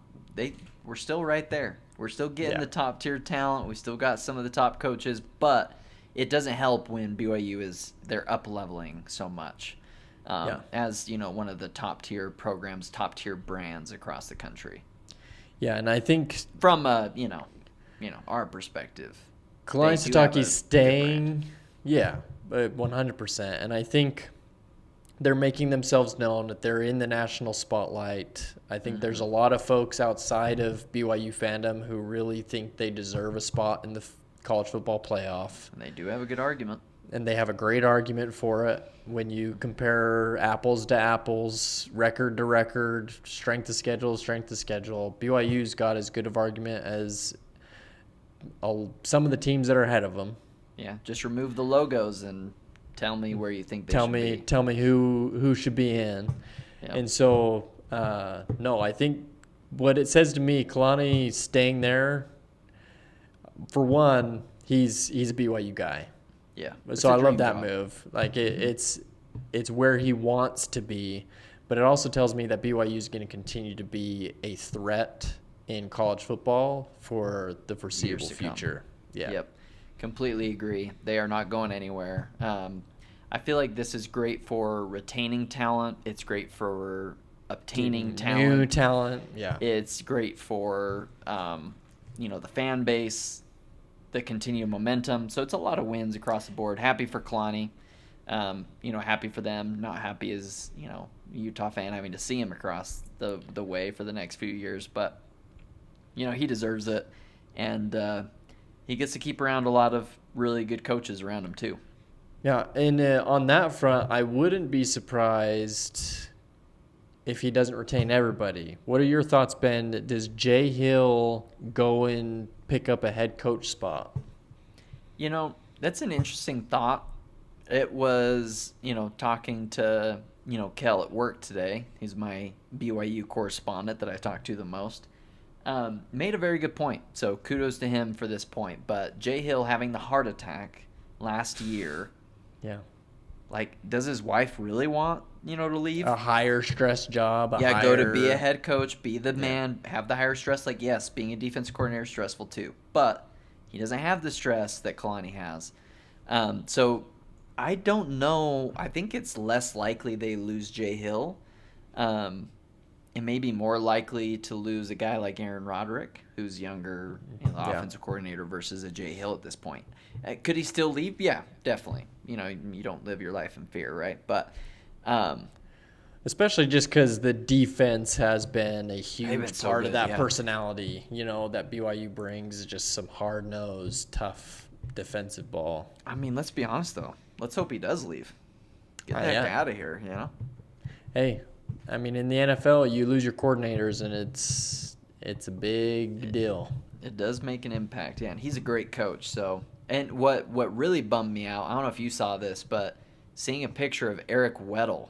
we're still right there. We're still getting the top-tier talent. We still got some of the top coaches, but it doesn't help when BYU they're up-leveling so much as, one of the top-tier programs, top-tier brands across the country. Yeah, and I think from, our perspective, Kalani Sitake staying, 100%. And I think they're making themselves known, that they're in the national spotlight. I think there's a lot of folks outside of BYU fandom who really think they deserve a spot in the college football playoff. And they do have a good argument. And they have a great argument for it. When you compare apples to apples, record to record, strength of schedule, BYU's got as good of argument as some of the teams that are ahead of them. Yeah, just remove the logos and tell me where you think they should be. Tell me who should be in. Yep. And so, no, I think what it says to me, Kalani staying there, for one, he's a BYU guy. Yeah. So I love that move. Like it's where he wants to be, but it also tells me that BYU is going to continue to be a threat in college football for the foreseeable future. Yeah. Yep. Completely agree. They are not going anywhere. I feel like this is great for retaining talent. It's great for obtaining talent. New talent. Yeah. It's great for the fan base, the continued momentum. So it's a lot of wins across the board. Happy for Kalani. Happy for them. Not happy as, Utah fan having to see him across the way for the next few years. But, he deserves it. And he gets to keep around a lot of really good coaches around him too. Yeah, and on that front, I wouldn't be surprised if he doesn't retain everybody. What are your thoughts, Ben? Does Jay Hill go and pick up a head coach spot? That's an interesting thought. It was, talking to, Kel at work today. He's my BYU correspondent that I talk to the most. Made a very good point. So kudos to him for this point. But Jay Hill having the heart attack last year. Yeah. Like, does his wife really want, to leave? A higher stress job. Go to be a head coach, be the man, have the higher stress. Like, yes, being a defensive coordinator is stressful too. But he doesn't have the stress that Kalani has. So I don't know. I think it's less likely they lose Jay Hill. It may be more likely to lose a guy like Aaron Roderick, who's younger, offensive coordinator, versus a Jay Hill at this point. Could he still leave? Yeah, definitely. You don't live your life in fear, right? But especially just because the defense has been a huge part of that personality, that BYU brings, just some hard-nosed, tough defensive ball. I mean, let's be honest, though. Let's hope he does leave. Get the heck out of here, Hey, I mean, in the NFL, you lose your coordinators, and it's a big deal. It does make an impact, and he's a great coach. So, and what really bummed me out, I don't know if you saw this, but seeing a picture of Eric Weddle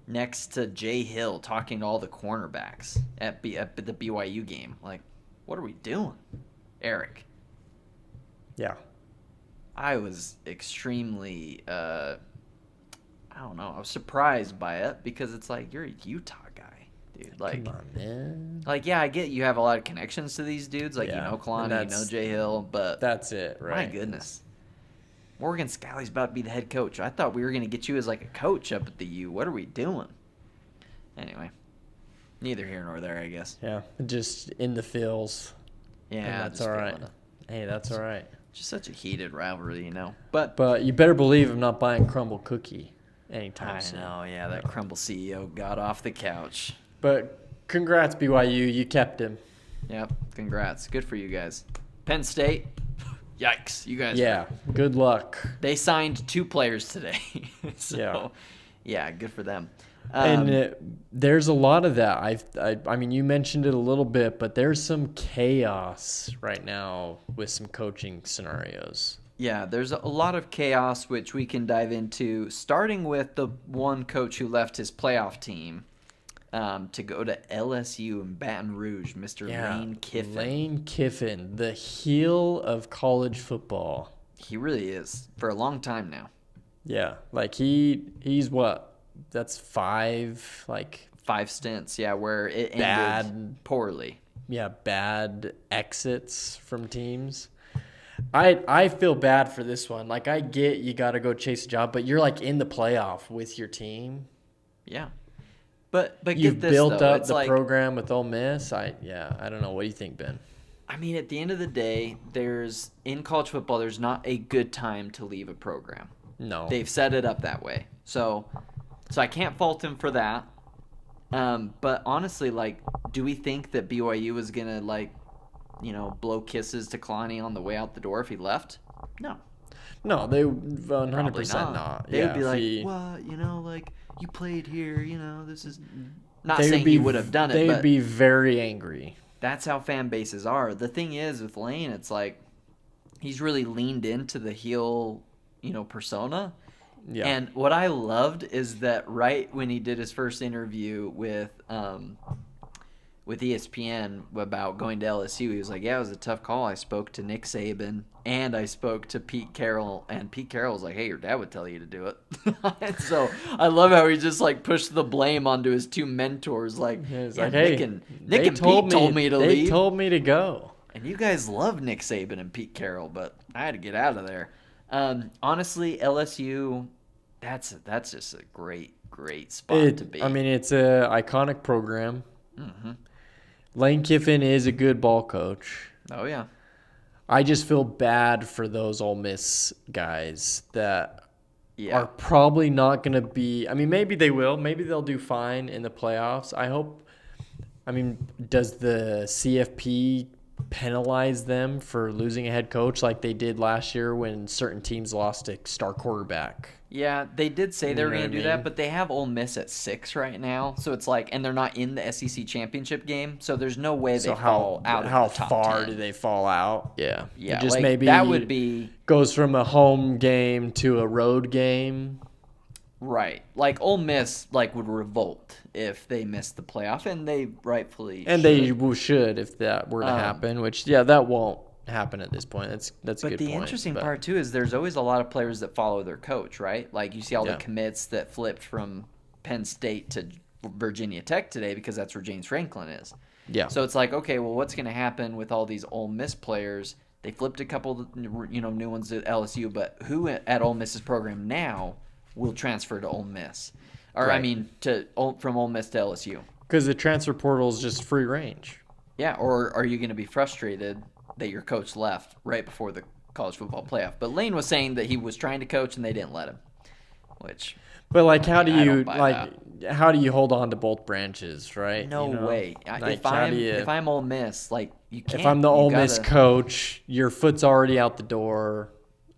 next to Jay Hill talking to all the cornerbacks at the BYU game, like, What are we doing, Eric? Yeah. I was extremely, I don't know. I was surprised by it because it's like, you're a Utah guy, dude. Like, Come on, man. like, yeah, I get you have a lot of connections to these dudes. Like, Yeah, you know Kalani, and you know Jay Hill, but That's it, right? my goodness. Morgan Scalley's about to be the head coach. I thought we were going to get you as like a coach up at the U. What are we doing? Anyway, neither here nor there, I guess. Yeah, just in the feels. Yeah, And that's just all feeling right. it. Hey, that's all right. Just such a heated rivalry, you know. But you better believe I'm not buying Crumble Cookie anytime I soon. know, yeah, that Crumble CEO got off the couch. But congrats, BYU. You kept him. Yep, congrats. Good for you guys. Penn State, yikes, you guys. Yeah, good luck. They signed 2 players today. Yeah. Yeah, good for them. And there's a lot of that. I mean, you mentioned it a little bit, but there's some chaos right now with some coaching scenarios. Yeah, there's a lot of chaos, which we can dive into, starting with the one coach who left his playoff team to go to LSU in Baton Rouge, Mr. Lane Kiffin. Lane Kiffin, the heel of college football. He really is, for a long time now. Yeah, like he's what? That's 5, like 5 stints, yeah, where it Bad. ended poorly. yeah, bad exits from teams. I feel bad for this one. Like I get you got to go chase a job, but you're like in the playoff with your team. Yeah. But You've get this, built though. up It's the like, program with Ole Miss. I don't know. What do you think, Ben? I mean, at the end of the day, in college football, there's not a good time to leave a program. No. They've set it up that way. So I can't fault him for that. But honestly, like, do we think that BYU is going to, like, blow kisses to Kalani on the way out the door if he left? No. No, they Probably 100% not. not. They would be like, he- what? Like, you played here, this is... Not they saying he would have done it, They but would be very angry. that's how fan bases are. The thing is, with Lane, it's like he's really leaned into the heel, persona. Yeah. And what I loved is that right when he did his first interview with ESPN about going to LSU, he was like, yeah, it was a tough call. I spoke to Nick Saban and I spoke to Pete Carroll, and Pete Carroll was like, hey, your dad would tell you to do it. And so I love how he just like pushed the blame onto his 2 mentors. Like, He's yeah, like, hey, Nick and they Pete told me to they leave. told me to go. And you guys love Nick Saban and Pete Carroll, but I had to get out of there. Honestly, LSU, that's just a great spot to be. I mean, it's a iconic program. Mm-hmm. Lane Kiffin is a good ball coach. Oh, yeah. I just feel bad for those Ole Miss guys that Yeah. are probably not going to be. I mean, maybe they will. Maybe they'll do fine in the playoffs. I hope. I mean, does the CFP penalize them for losing a head coach like they did last year when certain teams lost a star quarterback? Yeah, they did say they were You know going to what do I that, mean? but they have Ole Miss at 6 right now. So it's like, and they're not in the SEC championship game. So there's no way they fall out how of the top far 10. do they fall out? Yeah. Yeah, It just like, maybe that would be goes from a home game to a road game. right. Like Ole Miss like would revolt if they missed the playoff, and they rightfully And should. they should if that were to happen, which that won't happen at this point. That's a But good the point. interesting but- part too is there's always a lot of players that follow their coach, right? Like you see all Yeah. the commits that flipped from Penn State to Virginia Tech today because that's where James Franklin is. Yeah. So it's like, okay, well, what's going to happen with all these Ole Miss players? They flipped a couple, new ones at LSU, but who at Ole Miss's program now will transfer to Ole Miss? Or I Right. mean, from Ole Miss to LSU. Because the transfer portal is just free range. Yeah, or are you going to be frustrated that your coach left right before the college football playoff? But Lane was saying that he was trying to coach and they didn't let him, which But like, how do I don't you buy how do you hold on to both branches, right? no You know? way. Like, If I'm Ole Miss, like you can't. if I'm the you Ole Miss gotta- coach, your foot's already out the door.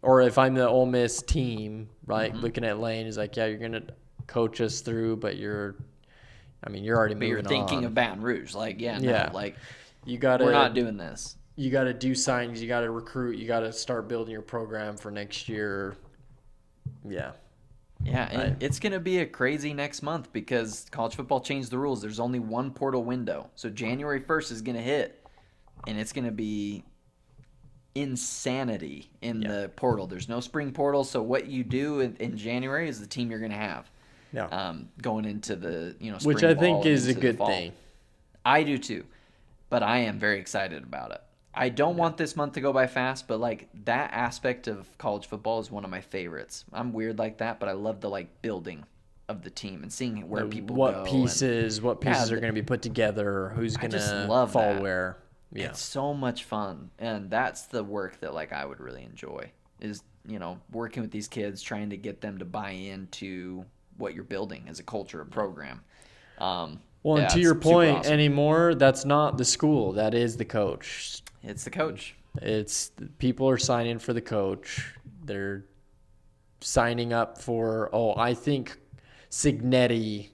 Or if I'm the Ole Miss team, right, Mm-hmm. looking at Lane, is like, yeah, you're gonna coach us through, but you're already but moving you're thinking on. of Baton Rouge, like Yeah. like You gotta we're not doing this. You gotta do signings. You gotta recruit. You gotta start building your program for next year. Yeah. Yeah, and Right. it's going to be a crazy next month because college football changed the rules. There's only one portal window. So January 1st is going to hit. and it's going to be insanity in the portal. There's no spring portal, so what you do in January is the team you're going to have. Yeah. Going into the spring which I think ball is a into the good fall. thing. I do too, but I am very excited about it. I don't want this month to go by fast, but like that aspect of college football is one of my favorites. I'm weird like that, but I love the like building of the team and seeing where people what go. pieces are going to be put together, who's going to fall where. Yeah. It's so much fun, and that's the work that like I would really enjoy is working with these kids, trying to get them to buy into what you're building as a culture, a program. And to your point, awesome. Anymore, that's not the school. That is the coach. It's the coach. People are signing for the coach. They're signing up for, I think Signetti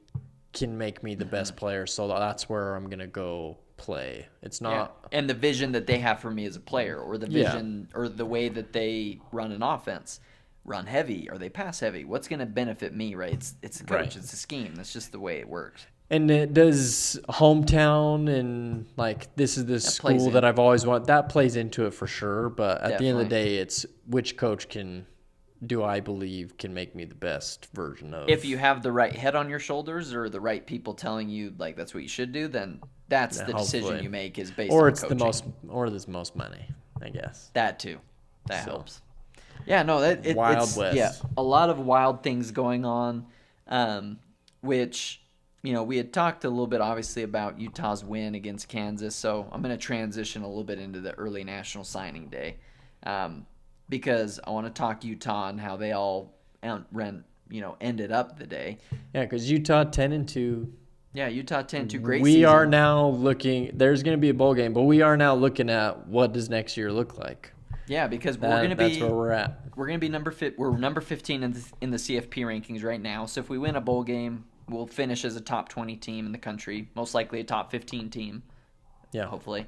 can make me the best player, so that's where I'm going to go play. It's not. And the vision that they have for me as a player, or the vision or the way that they run an offense. Run heavy, or they pass heavy. What's going to benefit me, right? It's the coach. Right. It's the scheme. That's just the way it works. And it does hometown and like this is the school that I've always wanted. That plays into it for sure. But at the end of the day, it's which coach can make me the best version of. If you have the right head on your shoulders or the right people telling you like that's what you should do, then that's the decision you make is based on coaching. Or there's most money, I guess. That too. That helps. Yeah, no, Wild West. Yeah, a lot of wild things going on, which, we had talked a little bit, obviously, about Utah's win against Kansas, so I'm going to transition a little bit into the early National Signing Day, because I want to talk Utah and how they all ended up the day. Yeah, because Utah 10-2. Yeah, Utah 10-2, great We season. are now looking – there's going to be a bowl game, but we are now looking at what does next year look like. Yeah, because that's where we're at. We're going to be we're number 15 in the CFP rankings right now. So if we win a bowl game, we'll finish as a top 20 team in the country, most likely a top 15 team. Yeah, hopefully.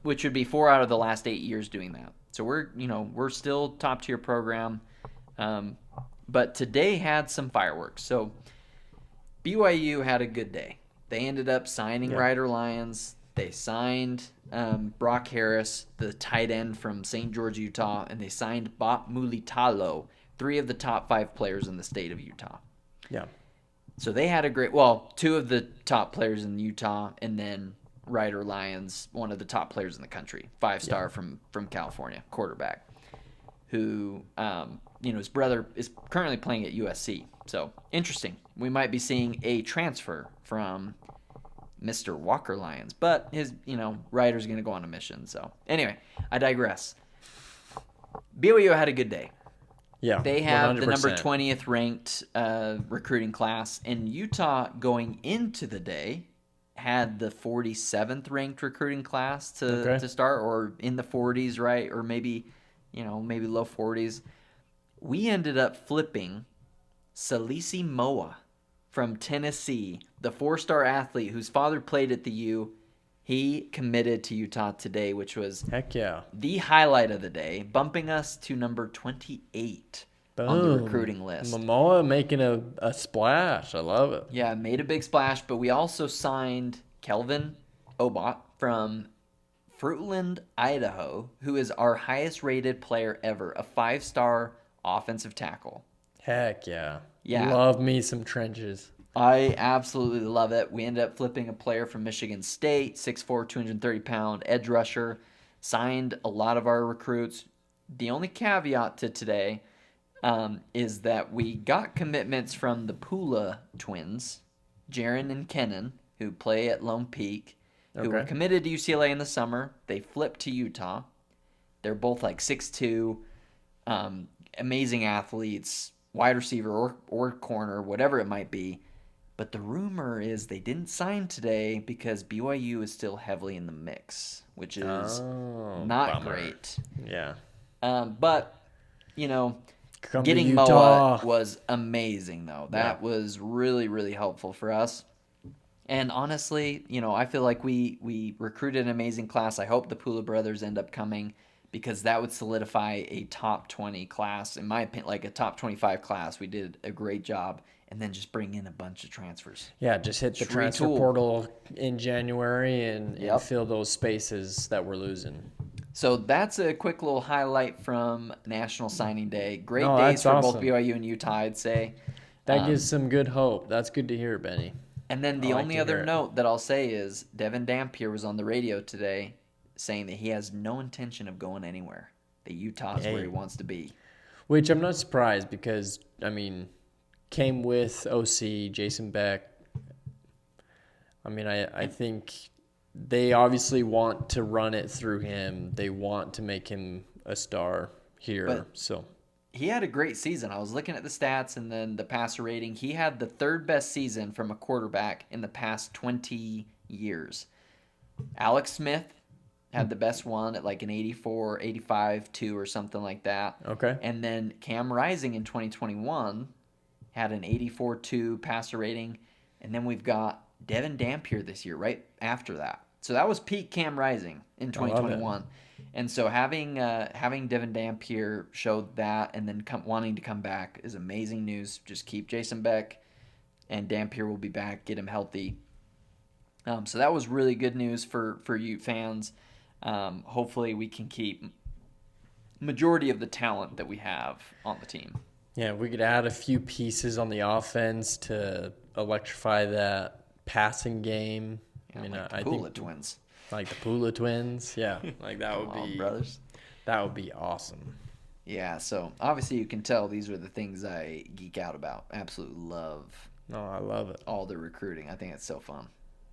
Which would be 4 out of the last 8 years doing that. So we're still top tier program. But today had some fireworks. So BYU had a good day. They ended up signing Ryder Lyons. They signed Brock Harris, the tight end from St. George, Utah, and they signed Bop Mulitalo, 3 of the top 5 players in the state of Utah. Yeah. So they had 2 of the top players in Utah, and then Ryder Lyons, one of the top players in the country, 5-star from California, quarterback, who, his brother is currently playing at USC. So interesting. We might be seeing a transfer from Mr. Walker Lyons, but his, Ryder's going to go on a mission. So anyway, I digress. BYU had a good day. Yeah, they have 100%. The number 20th ranked recruiting class, and Utah going into the day had the 47th ranked recruiting class to start, or in the 40s, right? Or maybe low 40s. We ended up flipping Salisi Moa from Tennessee, the 4-star athlete whose father played at the U. He committed to Utah today, which was the highlight of the day, bumping us to number 28 on the recruiting list. Momoa making a splash. I love it. Yeah, made a big splash, but we also signed Kelvin Obot from Fruitland, Idaho, who is our highest-rated player ever, a 5-star offensive tackle. Heck yeah. Yeah. Love me some trenches. I absolutely love it. We ended up flipping a player from Michigan State, 6'4", 230-pound edge rusher, signed a lot of our recruits. The only caveat to today is that we got commitments from the Pula twins, Jaron and Kennan, who play at Lone Peak, who were committed to UCLA in the summer. They flipped to Utah. They're both like 6'2", amazing athletes, wide receiver or corner, whatever it might be. But the rumor is they didn't sign today because BYU is still heavily in the mix, which is not great. Yeah. But, getting Moa was amazing, though. That was really, really helpful for us. And honestly, I feel like we recruited an amazing class. I hope the Pula brothers end up coming, because that would solidify a top 20 class. In my opinion, like a top 25 class. We did a great job. and then just bring in a bunch of transfers. Yeah, just hit the Just transfer retool. portal in January and Yep. fill those spaces that we're losing. So that's a quick little highlight from National Signing Day. Great No, days that's for both awesome. BYU and Utah, I'd say. That gives some good hope. That's good to hear, Benny. And then the I like only to other hear it. note that I'll say is Devin Dampier was on the radio today saying that he has no intention of going anywhere. That Utah is where Hey. he wants to be. Which I'm not surprised because, I mean, came with OC, Jason Beck. I mean, I think they obviously want to run it through him. They want to make him a star here. But- He had a great season. I was looking at the stats and then the passer rating. He had the third best season from a quarterback in the past 20 years. Alex Smith had the best one at like an 84, 85, 2 or something like that. Okay. And then Cam Rising in 2021 had an 84-2 passer rating. And then we've got Devin Dampier this year, right after that. So that was peak Cam Rising in 2021. And so having Devin Dampier show that and then wanting to come back is amazing news. Just keep Jason Beck, and Dampier will be back. Get him healthy. So that was really good news for Ute fans. Hopefully we can keep majority of the talent that we have on the team. Yeah, we could add a few pieces on the offense to electrify that passing game. Yeah, I mean, like the I Pula think twins. like the Pula twins. Yeah, like that would Come on, be brothers. That would be awesome. Yeah, so obviously you can tell these are the things I geek out about. Absolutely love No, I love it. all the recruiting. I think it's so fun.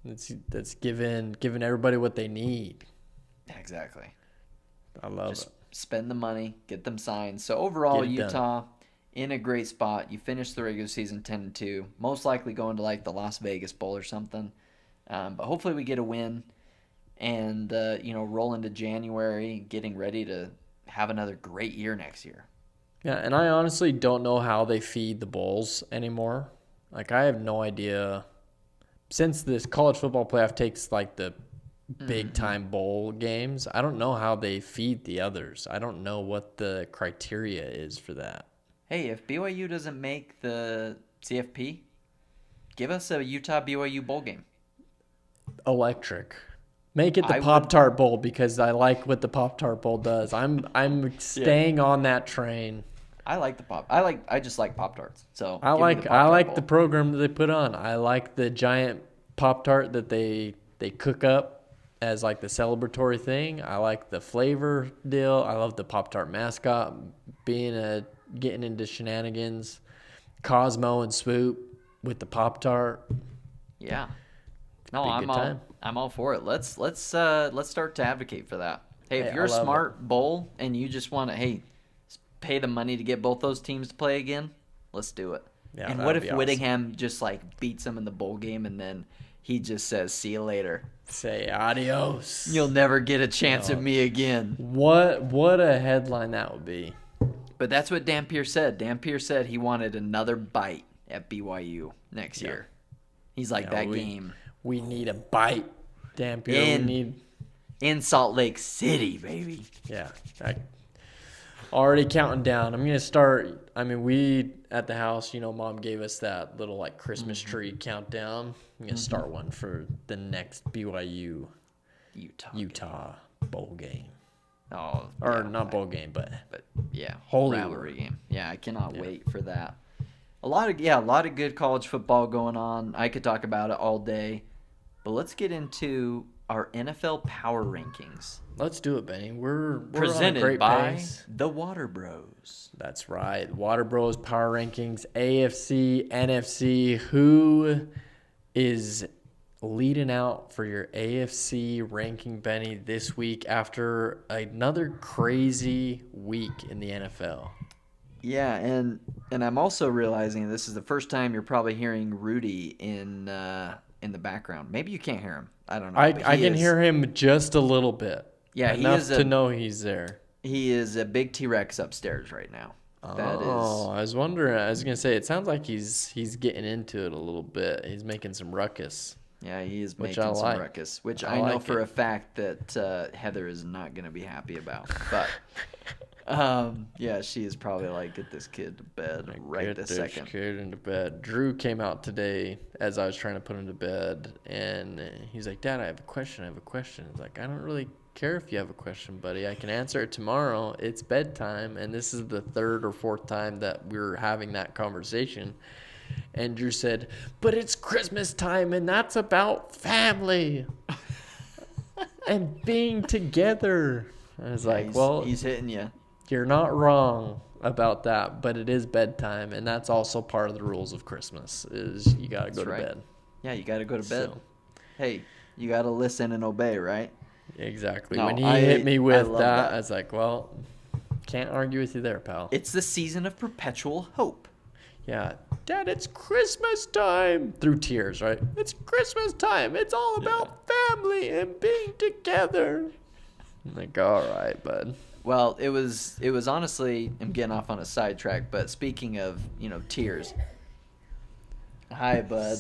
That's giving everybody what they need. Exactly. I love Just it. spend the money, get them signed. So overall, Get it done. Utah in a great spot. You finished the regular season 10-2, most likely going to like the Las Vegas Bowl or something. But hopefully we get a win and roll into January, getting ready to have another great year next year. Yeah, and I honestly don't know how they feed the bowls anymore. Like, I have no idea. Since this college football playoff takes like the big time bowl games, I don't know how they feed the others. I don't know what the criteria is for that. Hey, if BYU doesn't make the CFP, give us a Utah BYU bowl game. Electric. Make it the I would- Pop-Tart Bowl because I like what the Pop-Tart Bowl does. I'm staying on that train. I just like Pop-Tarts. So I give me like the Pop-Tart the bowl. program that they put on. I like the giant Pop-Tart that they cook up as like the celebratory thing. I like the flavor deal. I love the Pop-Tart mascot getting into shenanigans. Cosmo and Swoop with the Pop-Tart. Yeah. No, Be a good time. I'm all for it. Let's start to advocate for that. Hey, Hey, if you're a I love smart bowl and you just want to pay the money to get both those teams to play again, let's do it. Yeah, and that'd what if be awesome. Whittingham just like beats them in the bowl game and then he just says, "See you later. Say adios. You'll never get a chance at me again." What a headline that would be. But that's what Dampier said. Dampier said he wanted another bite at BYU next year. He's like, Yeah, that game We need a bite. Dampier. In- We need. in Salt Lake City, baby. Yeah. Already counting down. I'm gonna start. I mean, we at the house, Mom gave us that little like Christmas tree countdown. I'm gonna start one for the next BYU Utah bowl game, Oh, or yeah, not bowl game, but yeah, Holy rivalry War. game. Yeah, I cannot wait for that. A lot of good college football going on. I could talk about it all day, but let's get into our NFL power rankings. let's do it, Benny. We're on a Presented great by pace. the WaterBros. That's right. WaterBros Power Rankings, AFC, NFC. Who is leading out for your AFC ranking, Benny, this week after another crazy week in the NFL? Yeah, and I'm also realizing this is the first time you're probably hearing Rudy in the background. Maybe you can't hear him. I don't know. I but can he is- hear him just a little bit. Yeah, he enough is to know he's there. He is a big T-Rex upstairs right now. That is. I was wondering. I was gonna say it sounds like he's getting into it a little bit. He's making some ruckus. Yeah, he is Which making I some like. ruckus, which I I know like for it. a fact that Heather is not going to be happy about. But Yeah, she is probably like, get this kid to bed right this second. Get this kid into bed. Drew came out today as I was trying to put him to bed, and he's like, Dad, I have a question. I was like, I don't really care if you have a question, buddy. I can answer it tomorrow. It's bedtime, and this is the third or fourth time that we're having that conversation. And Drew said, but it's Christmas time, and that's about family and being together. I was like, well, he's hitting you. You're not wrong about that, but it is bedtime, and that's also part of the rules of Christmas is you got to go to bed. Yeah, you got to go to bed. So, hey, you got to listen and obey, right? Exactly. No, when he hit me with that, I was like, well, can't argue with you there, pal. It's the season of perpetual hope. Yeah. Dad, it's Christmas time. Through tears, right? It's Christmas time. It's all about family and being together. I'm like, all right, bud. Well, it was honestly, I'm getting off on a sidetrack, but speaking of, tears. Hi, bud.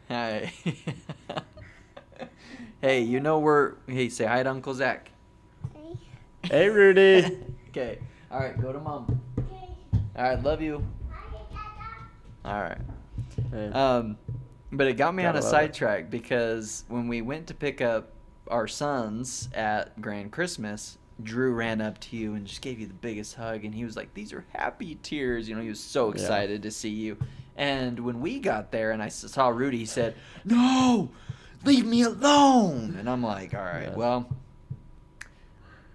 Hi. Hey, hey, say hi to Uncle Zach. Hey, Rudy. Okay. All right, go to Mom. All right, love you. All right. Hey. But it got me on a sidetrack because when we went to pick up our sons at Grand Christmas, Drew ran up to you and just gave you the biggest hug, and he was like, these are happy tears. He was so excited to see you. And when we got there and I saw Rudy, he said, no, leave me alone. And I'm like, all right, well,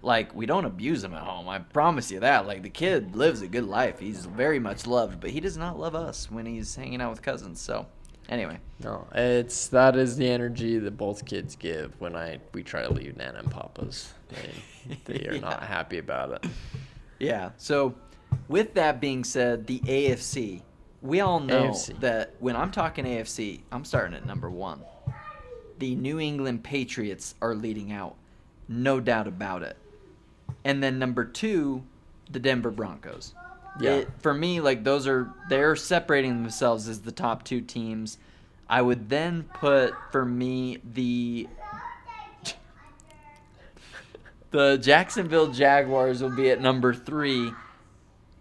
like, we don't abuse him at home. I promise you that. Like, the kid lives a good life. He's very much loved, but he does not love us when he's hanging out with cousins. So, anyway. No, that is the energy that both kids give when we try to leave Nana and Papa's. They are not happy about it. Yeah. So, with that being said, the AFC. We all know that when I'm talking AFC, I'm starting at number 1. The New England Patriots are leading out. No doubt about it. And then number 2, the Denver Broncos. Yeah. For me, like, they're separating themselves as the top 2 teams. I would then put, for me, the Jacksonville Jaguars will be at number 3.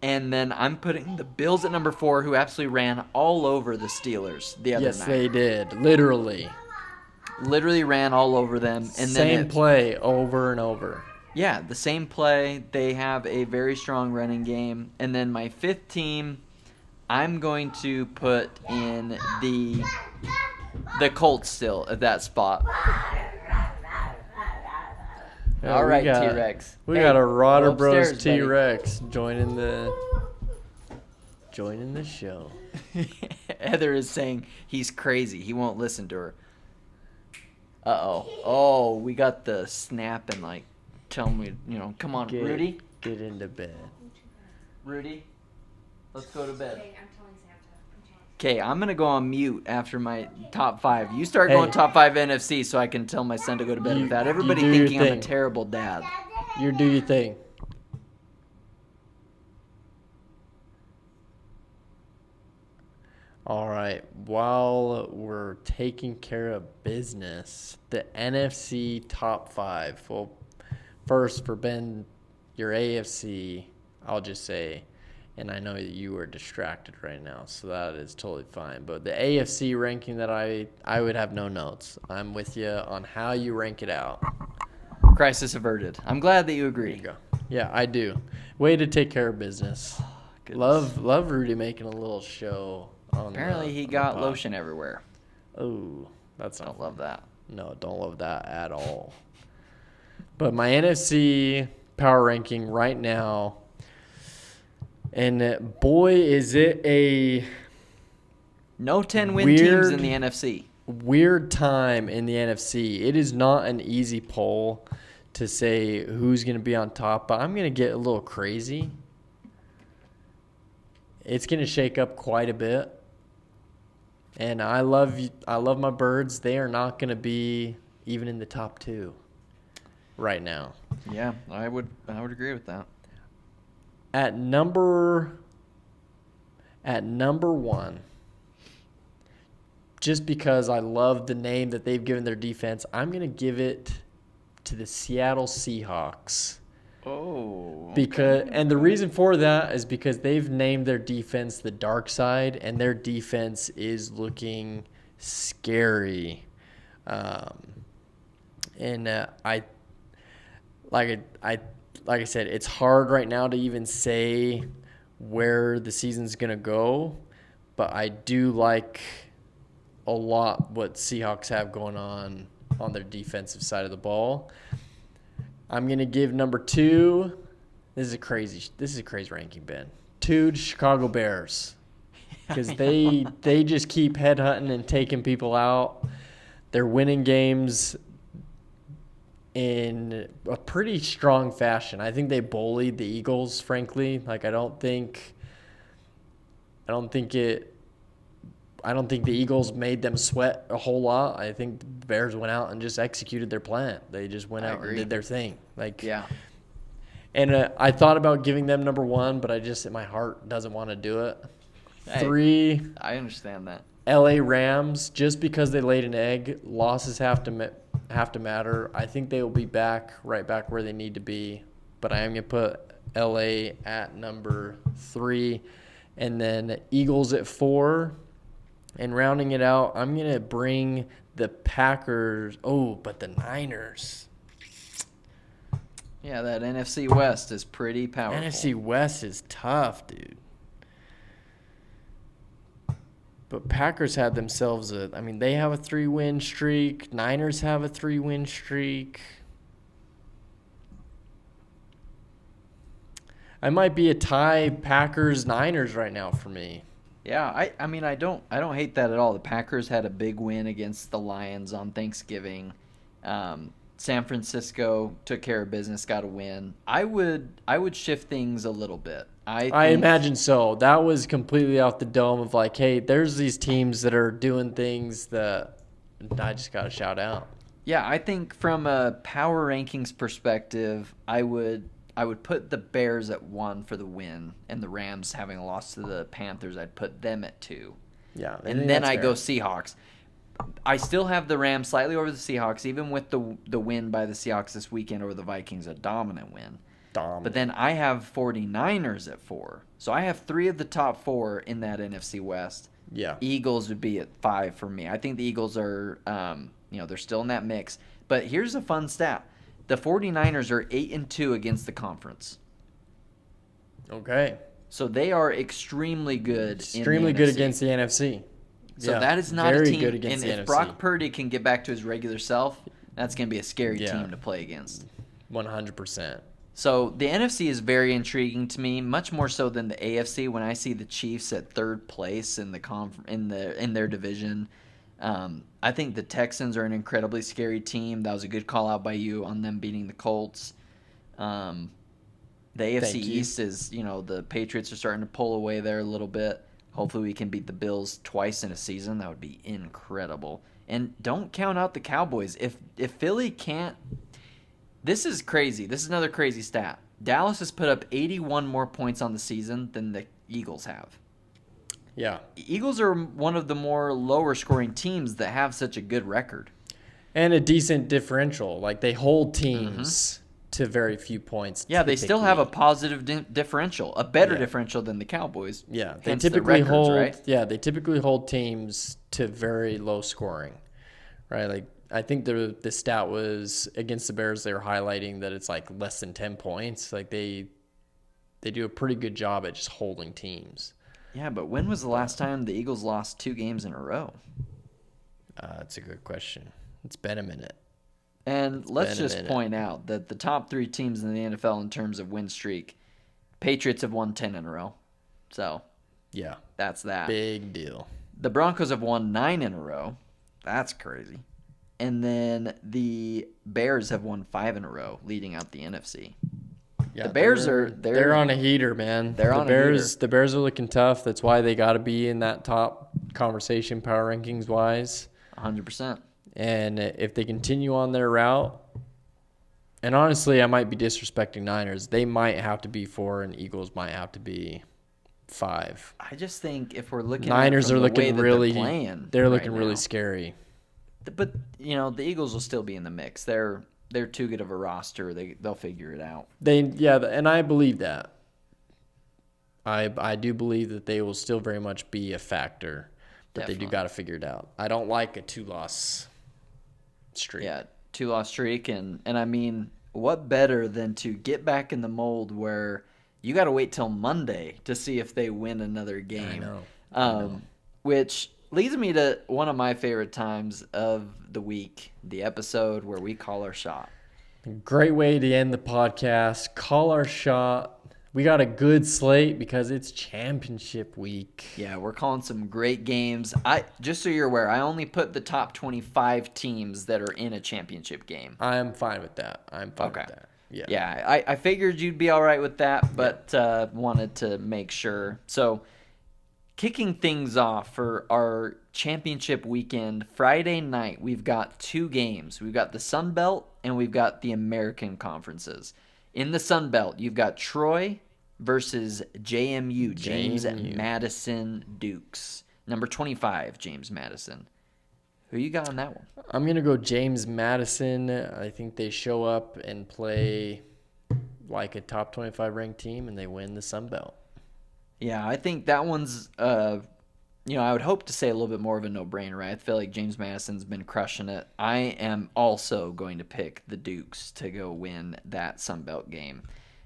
And then I'm putting the Bills at number 4, who absolutely ran all over the Steelers the other night. Yes, they did. Literally ran all over them. And same play over and over. Yeah, the same play. They have a very strong running game. And then my 5th team, I'm going to put in the Colts still at that spot. Yeah, all right, T-Rex. We got a WaterBros T-Rex joining the show. Heather is saying he's crazy. He won't listen to her. Uh-oh. Oh, we got the snap and, like, tell me, come on, Rudy. Get into bed. Rudy, let's go to bed. Okay, I'm going to go on mute after my top 5. You start going top 5 NFC so I can tell my son to go to bed without everybody thinking I'm a terrible dad. You do your thing. All right. While we're taking care of business, the NFC top 5. Well, first, for Ben, your AFC, I'll just say, and I know that you are distracted right now, so that is totally fine. But the AFC ranking that I would have no notes. I'm with you on how you rank it out. Crisis averted. I'm glad that you agree. There you go. Yeah, I do. Way to take care of business. Love Rudy making a little show. Apparently he got lotion everywhere. Oh, that's not. Don't love that. No, don't love that at all. But my NFC power ranking right now, and boy, is it a no 10-win teams in the NFC. Weird time in the NFC. It is not an easy poll to say who's going to be on top, but I'm going to get a little crazy. It's going to shake up quite a bit. And I love my Birds. They are not going to be even in the top 2 right now. Yeah, I would agree with that. At number 1, just because I love the name that they've given their defense, I'm going to give it to the Seattle Seahawks. Oh. And the reason for that is because they've named their defense the dark side, and their defense is looking scary. Like I said, it's hard right now to even say where the season's gonna go, but I do like a lot what Seahawks have going on their defensive side of the ball. I'm gonna give number 2. This is a crazy ranking, Ben. 2 to Chicago Bears, because they just keep headhunting and taking people out. They're winning games in a pretty strong fashion. I think they bullied the Eagles, frankly. Like I don't think the Eagles made them sweat a whole lot. I think the Bears went out and just executed their plan. They just went out and did their thing. And I thought about giving them number 1, but my heart doesn't want to do it. Hey, 3. I understand that. LA Rams, just because they laid an egg, losses have to matter. I think they will be right back where they need to be. But I am going to put LA at number 3. And then Eagles at 4. And rounding it out, I'm going to bring the Packers. Oh, but the Niners. Yeah, that NFC West is pretty powerful. NFC West is tough, dude. But Packers had themselves they have a 3-win streak. Niners have a 3-win streak. I might be a tie Packers-Niners right now for me. Yeah, I don't hate that at all. The Packers had a big win against the Lions on Thanksgiving. San Francisco took care of business, got a win. I would shift things a little bit. I imagine so. That was completely off the dome of like, hey, there's these teams that are doing things that I just got to shout out. Yeah, I think from a power rankings perspective, I would put the Bears at 1 for the win, and the Rams having a loss to the Panthers, I'd put them at 2. Yeah, and then I go Seahawks. I still have the Rams slightly over the Seahawks, even with the win by the Seahawks this weekend over the Vikings, a dominant win. But then I have 49ers at 4. So I have 3 of the top 4 in that NFC West. Yeah. Eagles would be at 5 for me. I think the Eagles are, they're still in that mix. But here's a fun stat. The 49ers are 8-2 against the conference. Okay. So they are extremely good. Extremely good against the NFC. So that is not a team. Good against the NFC. If Brock Purdy can get back to his regular self, that's going to be a scary team to play against. 100%. So the NFC is very intriguing to me, much more so than the AFC. When I see the Chiefs at 3rd place in their division, I think the Texans are an incredibly scary team. That was a good call out by you on them beating the Colts. The AFC East is, the Patriots are starting to pull away there a little bit. Hopefully we can beat the Bills twice in a season. That would be incredible. And don't count out the Cowboys. If Philly can't, this is crazy. This is another crazy stat. Dallas has put up 81 more points on the season than the Eagles have. Yeah. Eagles are one of the more lower scoring teams that have such a good record. And a decent differential. Like they hold teams to very few points. Yeah, they still have a positive differential, a better differential than the Cowboys. Yeah, they typically they typically hold teams to very low scoring. Right? Like I think the stat was against the Bears, they were highlighting that it's like less than 10 points. Like they do a pretty good job at just holding teams. Yeah, but when was the last time the Eagles lost 2 games in a row? That's a good question. It's been a minute. And let's just point out that the top 3 teams in the NFL in terms of win streak, Patriots have won 10 in a row. So, yeah, that's that. Big deal. The Broncos have won 9 in a row. That's crazy. And then the Bears have won 5 in a row, leading out the NFC. Yeah, the Bears they're on a heater, man. The Bears are looking tough. That's why they got to be in that top conversation power rankings wise. 100%. And if they continue on their route, and honestly, I might be disrespecting Niners. They might have to be 4, and Eagles might have to be 5. I just think if we're looking Niners at are looking really playing, they're looking really scary. But the Eagles will still be in the mix. They're they're too good of a roster. They'll figure it out. And I believe that. I do believe that they will still very much be a factor, but Definitely. they do got to figure it out. I don't like a 2-loss streak. Yeah, 2-loss streak, and I mean, what better than to get back in the mold where you got to wait till Monday to see if they win another game. I know. Which leads me to one of my favorite times of the week, the episode where we call our shot. Great way to end the podcast. Call our shot. We got a good slate because it's championship week. Yeah, we're calling some great games. Just so you're aware, I only put the top 25 teams that are in a championship game. I'm fine with that. with that. Yeah, I figured you'd be all right with that, but wanted to make sure. So, kicking things off for our championship weekend, Friday night, we've got 2 games. We've got the Sun Belt and we've got the American Conferences. In the Sun Belt, you've got Troy versus JMU, James Madison Dukes. Number 25, James Madison. Who you got on that one? I'm going to go James Madison. I think they show up and play like a top 25 ranked team, and they win the Sun Belt. Yeah, I think that one's, I would hope to say a little bit more of a no-brainer, right? I feel like James Madison's been crushing it. I am also going to pick the Dukes to go win that Sun Belt game.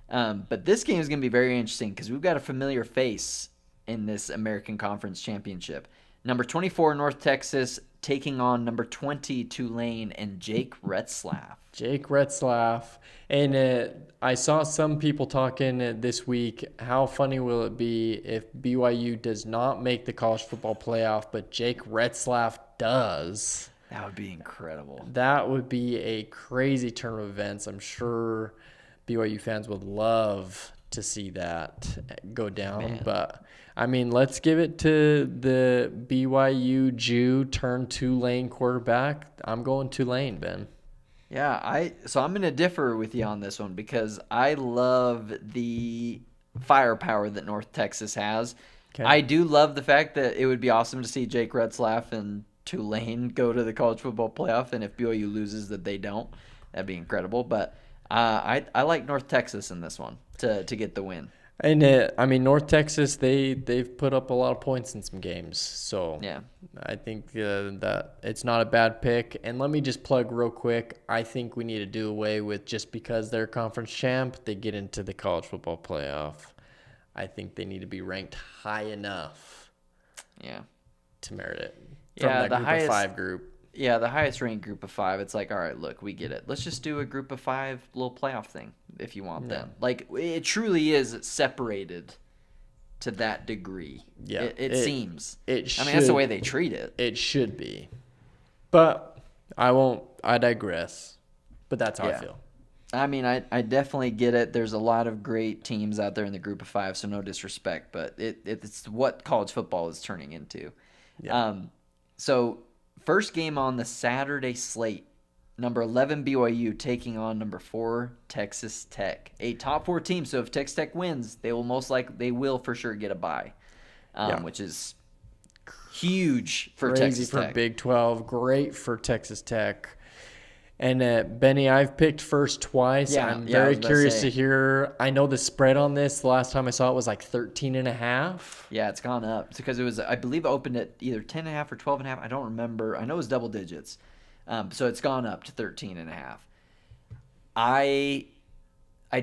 But this game is going to be very interesting because we've got a familiar face in this American Conference Championship. Number 24, North Texas, taking on number 20, Tulane, and Jake Retzlaff. Jake Retzlaff. And I saw some people talking this week, how funny will it be if BYU does not make the college football playoff, but Jake Retzlaff does? That would be incredible. That would be a crazy turn of events. I'm sure BYU fans would love to see that go down. Man. But, I mean, let's give it to the BYU Jew turned Tulane quarterback. I'm going Tulane, Ben. Yeah, so I'm going to differ with you on this one because I love the firepower that North Texas has. Okay. I do love the fact that it would be awesome to see Jake Retzlaff and Tulane go to the college football playoff, and if BYU loses, that they don't. That'd be incredible. But I like North Texas in this one to get the win. And I mean, North Texas, they've put up a lot of points in some games, so yeah, I think that it's not a bad pick. And let me just plug real quick. I think we need to do away with just because they're conference champ, they get into the college football playoff. I think they need to be ranked high enough, to merit it from that the group highest, of 5 group. Yeah, the highest ranked group of 5. It's like, all right, look, we get it. Let's just do a group of 5 little playoff thing if you want them. Like, it truly is separated to that degree. Yeah, it seems. I mean, that's the way they treat it. It should be. But I digress. But that's how I feel. I mean, I definitely get it. There's a lot of great teams out there in the group of 5, so no disrespect, but it's what college football is turning into. Yeah. So first game on the Saturday slate, number 11 BYU taking on number 4 Texas Tech, a top 4 team. So if Texas Tech wins, they will for sure get a bye, which is huge for Texas Tech. Crazy for Big 12, great for Texas Tech. And Benny, I've picked first twice. I'm very curious to hear. I know the spread on this. The last time I saw it was like 13.5. Yeah, it's gone up. It's because it was, I believe, it opened at either 10.5 or 12.5. I don't remember. I know it was double digits. So it's gone up to 13.5. I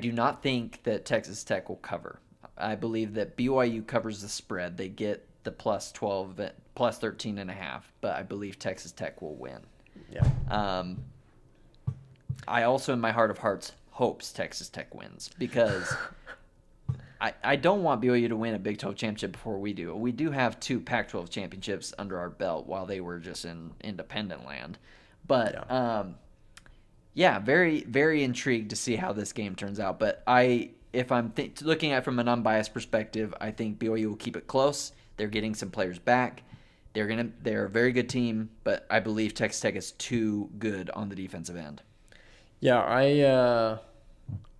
do not think that Texas Tech will cover. I believe that BYU covers the spread. They get the plus 12, plus 13.5. But I believe Texas Tech will win. Yeah. I also, in my heart of hearts, hopes Texas Tech wins because I don't want BYU to win a Big 12 championship before we do. We do have 2 Pac-12 championships under our belt while they were just in independent land. But, very, very intrigued to see how this game turns out. But if I'm looking at it from an unbiased perspective, I think BYU will keep it close. They're getting some players back. They're a very good team, but I believe Texas Tech is too good on the defensive end. Yeah,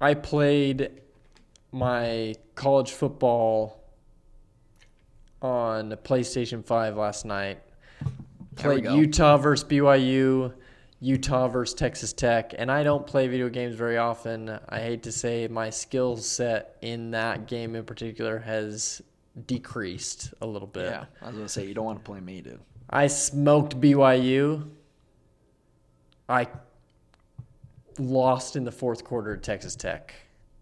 I played my college football on PlayStation 5 last night. Played Utah versus BYU. Utah versus Texas Tech, and I don't play video games very often. I hate to say my skill set in that game in particular has decreased a little bit. Yeah, I was going to say, you don't want to play me, dude. I smoked BYU. I lost in the fourth quarter at Texas Tech.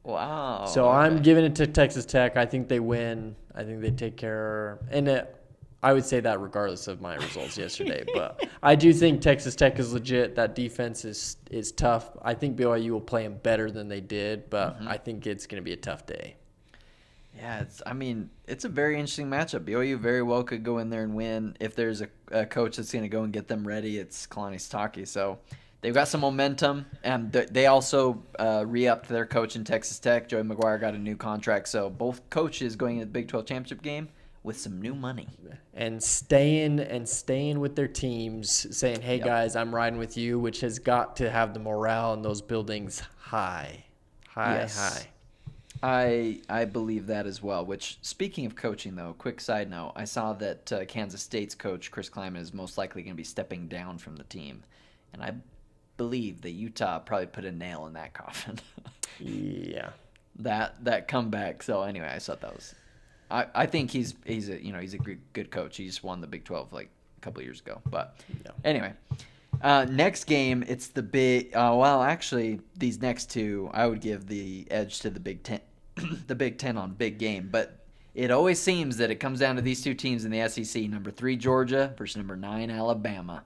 Wow. So okay. I'm giving it to Texas Tech. I think they win. I think they take care. And I would say that regardless of my results yesterday. But I do think Texas Tech is legit. That defense is tough. I think BYU will play them better than they did, but I think it's going to be a tough day. Yeah, it's a very interesting matchup. BYU very well could go in there and win. If there's a coach that's going to go and get them ready, it's Kalani Sitake. So they've got some momentum, and they also re-upped their coach in Texas Tech. Joey McGuire got a new contract. So both coaches going into the Big 12 championship game with some new money. And staying with their teams, saying, hey, guys, I'm riding with you, which has got to have the morale in those buildings high. I believe that as well, which, speaking of coaching, though, quick side note, I saw that Kansas State's coach, Chris Klieman, is most likely going to be stepping down from the team. And I believe that Utah probably put a nail in that coffin. Yeah. That comeback. So, anyway, I thought that was – I think he's a good coach. He just won the Big 12 like a couple of years ago. But, anyway. Next game, it's the big. Actually, these next two, I would give the edge to the Big Ten, the Big Ten on big game. But it always seems that it comes down to these two teams in the SEC: number 3 Georgia versus number 9 Alabama.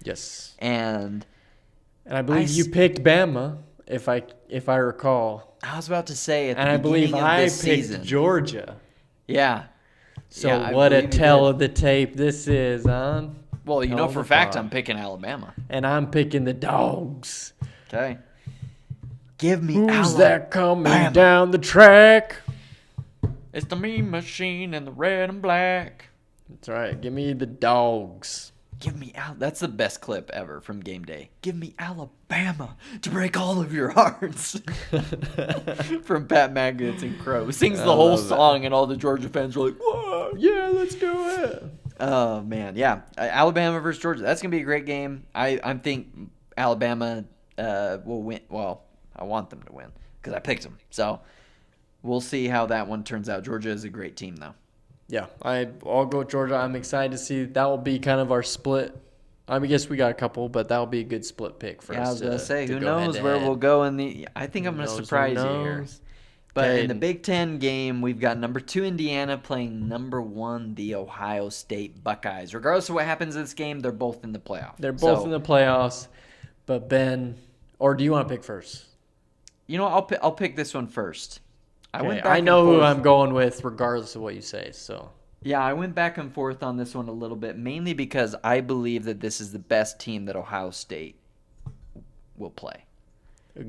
Yes. And I believe you picked Bama, if I recall. I was about to say at the and beginning I believe of this I picked season. Georgia. Yeah. So yeah, what a tell of the tape this is, huh? Well, you know for a fact I'm picking Alabama. And I'm picking the Dogs. Okay. Give me Who's Alabama. that coming down the track? It's the Mean Machine and the red and black. That's right. Give me the Dogs. Give me That's the best clip ever from game day. Give me Alabama to break all of your hearts. From Pat McAdoo and Crow. Sings the whole song and all the Georgia fans are like, whoa, yeah, let's do it. Oh, man, yeah. Alabama versus Georgia. That's going to be a great game. I think Alabama will win. Well, I want them to win because I picked them. So we'll see how that one turns out. Georgia is a great team, though. Yeah, I'll go with Georgia. I'm excited to see. That will be kind of our split. I guess we got a couple, but that will be a good split pick for us. I was going to say, who go knows where we'll go in the – I think I'm going to surprise you here. But in the Big Ten game, we've got number 2 Indiana playing number 1 the Ohio State Buckeyes. Regardless of what happens in this game, they're both in the playoffs. They're both in the playoffs. But Ben, or do you want to pick first? You know, I'll pick this one first. I know who I'm going with, regardless of what you say. So yeah, I went back and forth on this one a little bit, mainly because I believe that this is the best team that Ohio State will play.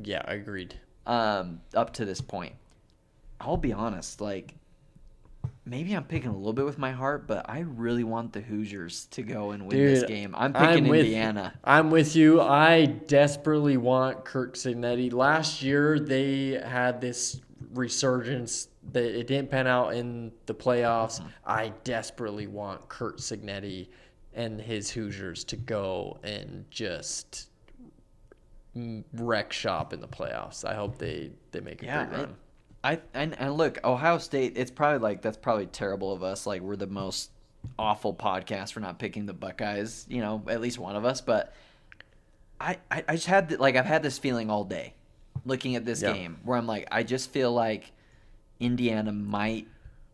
Yeah, agreed. Up to this point. I'll be honest, like, maybe I'm picking a little bit with my heart, but I really want the Hoosiers to go and win this game. I'm picking Indiana. I'm with you. I desperately want Kirk Cignetti. Last year, they had this resurgence that it didn't pan out in the playoffs. I desperately want Kirk Cignetti and his Hoosiers to go and just wreck shop in the playoffs. I hope they make a great run. And look, Ohio State, that's probably terrible of us. Like, we're the most awful podcast for not picking the Buckeyes, at least one of us. But I just had I've had this feeling all day looking at this game where I'm like, I just feel like Indiana might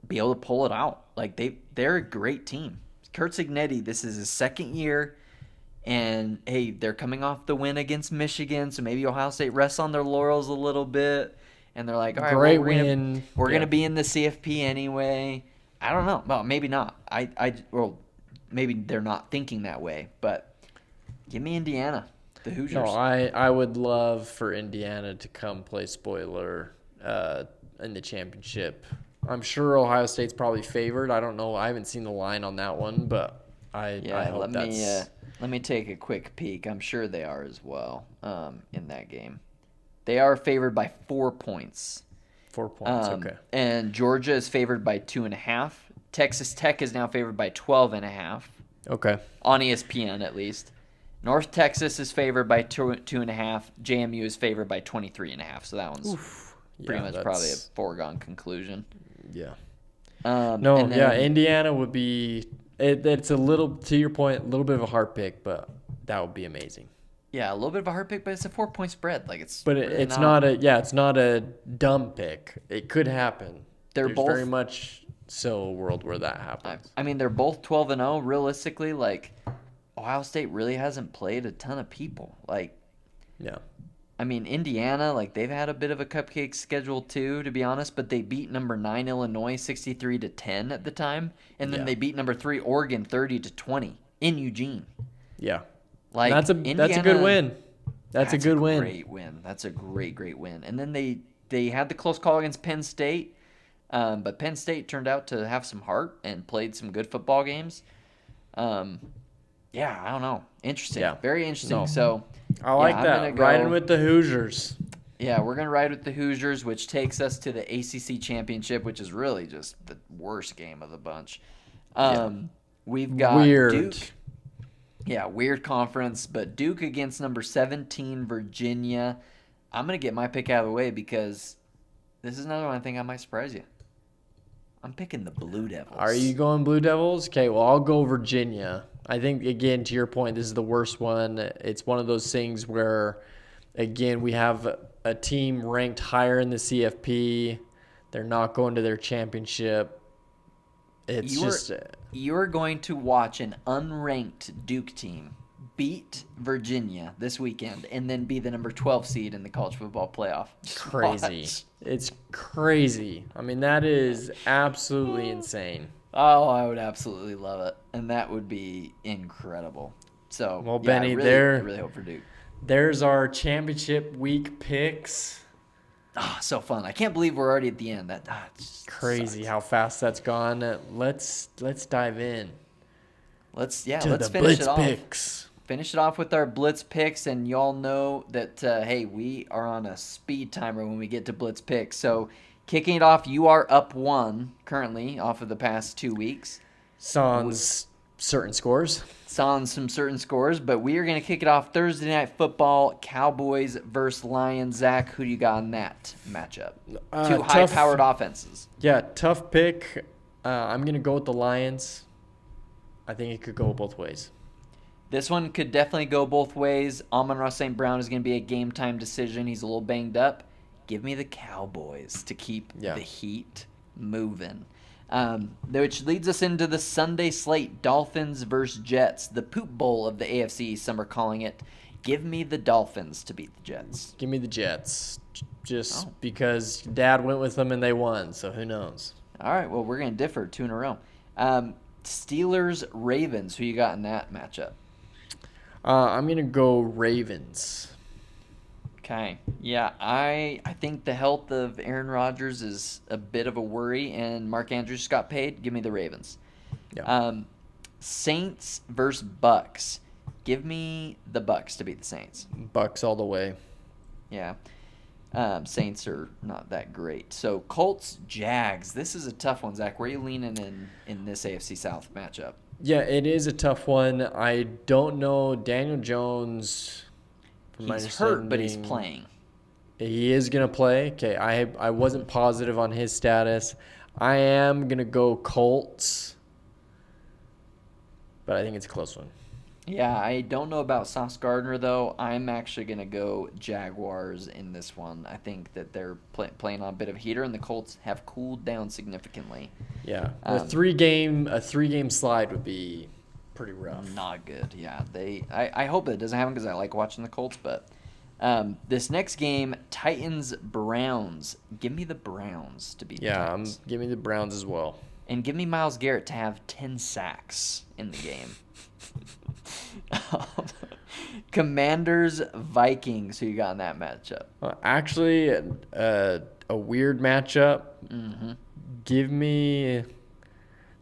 be able to pull it out. Like, they're a great team. Kurt Cignetti, this is his second year. And, hey, they're coming off the win against Michigan, so maybe Ohio State rests on their laurels a little bit. And they're like, all right, great win. We're going to be in the CFP anyway. I don't know. Well, maybe not. Maybe they're not thinking that way. But give me Indiana, the Hoosiers. No, I would love for Indiana to come play spoiler in the championship. I'm sure Ohio State's probably favored. I don't know. I haven't seen the line on that one, but I hope let me take a quick peek. I'm sure they are as well in that game. They are favored by 4 points. 4 points, okay. And Georgia is favored by 2.5. Texas Tech is now favored by 12.5. Okay. On ESPN, at least. North Texas is favored by 2.5. JMU is favored by 23.5. So that one's pretty much probably a foregone conclusion. Yeah. Then, Indiana would be. It's a little, to your point, a little bit of a hard pick, but that would be amazing. Yeah, a little bit of a hard pick, but it's a 4-point spread. It's not a dumb pick. It could happen. There's both very much so a world where that happens. I mean, they're both 12-0. Realistically, Ohio State really hasn't played a ton of people. Yeah. I mean, Indiana, they've had a bit of a cupcake schedule too, to be honest, but they beat number 9 Illinois 63-10 at the time, and then they beat number 3 Oregon 30-20 in Eugene. Yeah. That's a good win. That's a good win. Great win. That's a great win. And then they had the close call against Penn State, but Penn State turned out to have some heart and played some good football games. Yeah, I don't know. Interesting. Yeah. Very interesting. No. So I like that. Riding with the Hoosiers. Yeah, we're going to ride with the Hoosiers, which takes us to the ACC Championship, which is really just the worst game of the bunch. We've got Duke. Yeah, weird conference, but Duke against number 17 Virginia. I'm going to get my pick out of the way because this is another one I think I might surprise you. I'm picking the Blue Devils. Are you going Blue Devils? Okay, well, I'll go Virginia. I think, again, to your point, this is the worst one. It's one of those things where, again, we have a team ranked higher in the CFP. They're not going to their championship. You're going to watch an unranked Duke team beat Virginia this weekend and then be the number 12 seed in the college football playoff. Crazy. It's crazy. I mean, that is absolutely insane. Oh, I would absolutely love it. And that would be incredible. So, well, Benny, I really hope for Duke. There's our championship week picks. So fun. I can't believe we're already at the end. That's crazy how fast that's gone. Let's dive in. Let's finish it off. Picks. Finish it off with our Blitz picks, and y'all know that, hey, we are on a speed timer when we get to Blitz picks. So, kicking it off, you are up 1 currently off of the past 2 weeks. Sans certain scores. Sans some certain scores, but we are going to kick it off Thursday Night Football, Cowboys versus Lions. Zach, who do you got in that matchup? Two high-powered offenses. Yeah, tough pick. I'm going to go with the Lions. I think it could go both ways. This one could definitely go both ways. Amon-Ra St. Brown is going to be a game-time decision. He's a little banged up. Give me the Cowboys to keep the heat moving. Which leads us into the Sunday slate, Dolphins versus Jets, the poop bowl of the AFC, some are calling it. Give me the Dolphins to beat the Jets. Give me the Jets, just because Dad went with them and they won, so who knows? All right, well, we're going to differ 2 in a row. Steelers-Ravens, who you got in that matchup? I'm going to go Ravens. Okay. Yeah, I think the health of Aaron Rodgers is a bit of a worry, and Mark Andrews just got paid. Give me the Ravens. Yeah. Saints versus Bucks. Give me the Bucks to beat the Saints. Bucks all the way. Yeah. Saints are not that great. So Colts, Jags. This is a tough one, Zach. Where are you leaning in this AFC South matchup? Yeah, it is a tough one. I don't know. Daniel Jones, he's hurt, but he's playing. He is going to play. Okay, I wasn't positive on his status. I am going to go Colts, but I think it's a close one. Yeah, I don't know about Sauce Gardner, though. I'm actually going to go Jaguars in this one. I think that they're playing on a bit of a heater, and the Colts have cooled down significantly. Yeah, a three-game slide would be pretty rough. Not good, yeah. I hope it doesn't happen because I like watching the Colts, but this next game, Titans-Browns. Give me the Browns to beat the Titans. Give me the Browns as well. And give me Myles Garrett to have 10 sacks in the game. Commanders-Vikings, who you got in that matchup? Actually, a weird matchup. Mm-hmm. Give me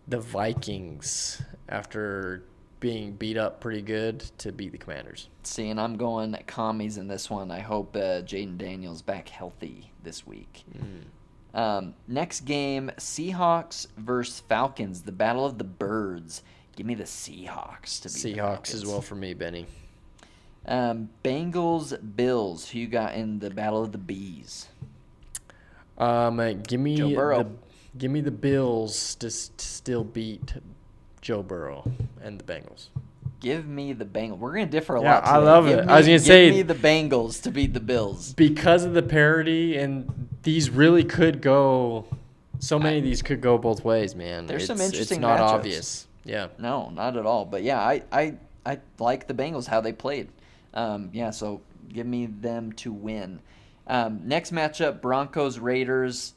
the Vikings after being beat up pretty good to beat the Commanders. See, and I'm going commies in this one. I hope Jaden Daniels back healthy this week. Next game, Seahawks versus Falcons, the Battle of the Birds. Give me the Seahawks to beat the Falcons. Seahawks as well for me, Benny. Bengals, Bills. Who you got in the Battle of the Bees? Give me Joe Burrow. Give me the Bills to still beat Joe Burrow and the Bengals. Give me the Bengals. We're going to differ a Yeah, lot today. I love it. I was going to say, give me the Bengals to beat the Bills. Because of the parity, and these really could go, so many of these could go both ways, man. There's some interesting It's not matchups. obvious. Yeah. No, not at all. But, yeah, I like the Bengals, how they played. So give me them to win. Next matchup, Broncos, Raiders.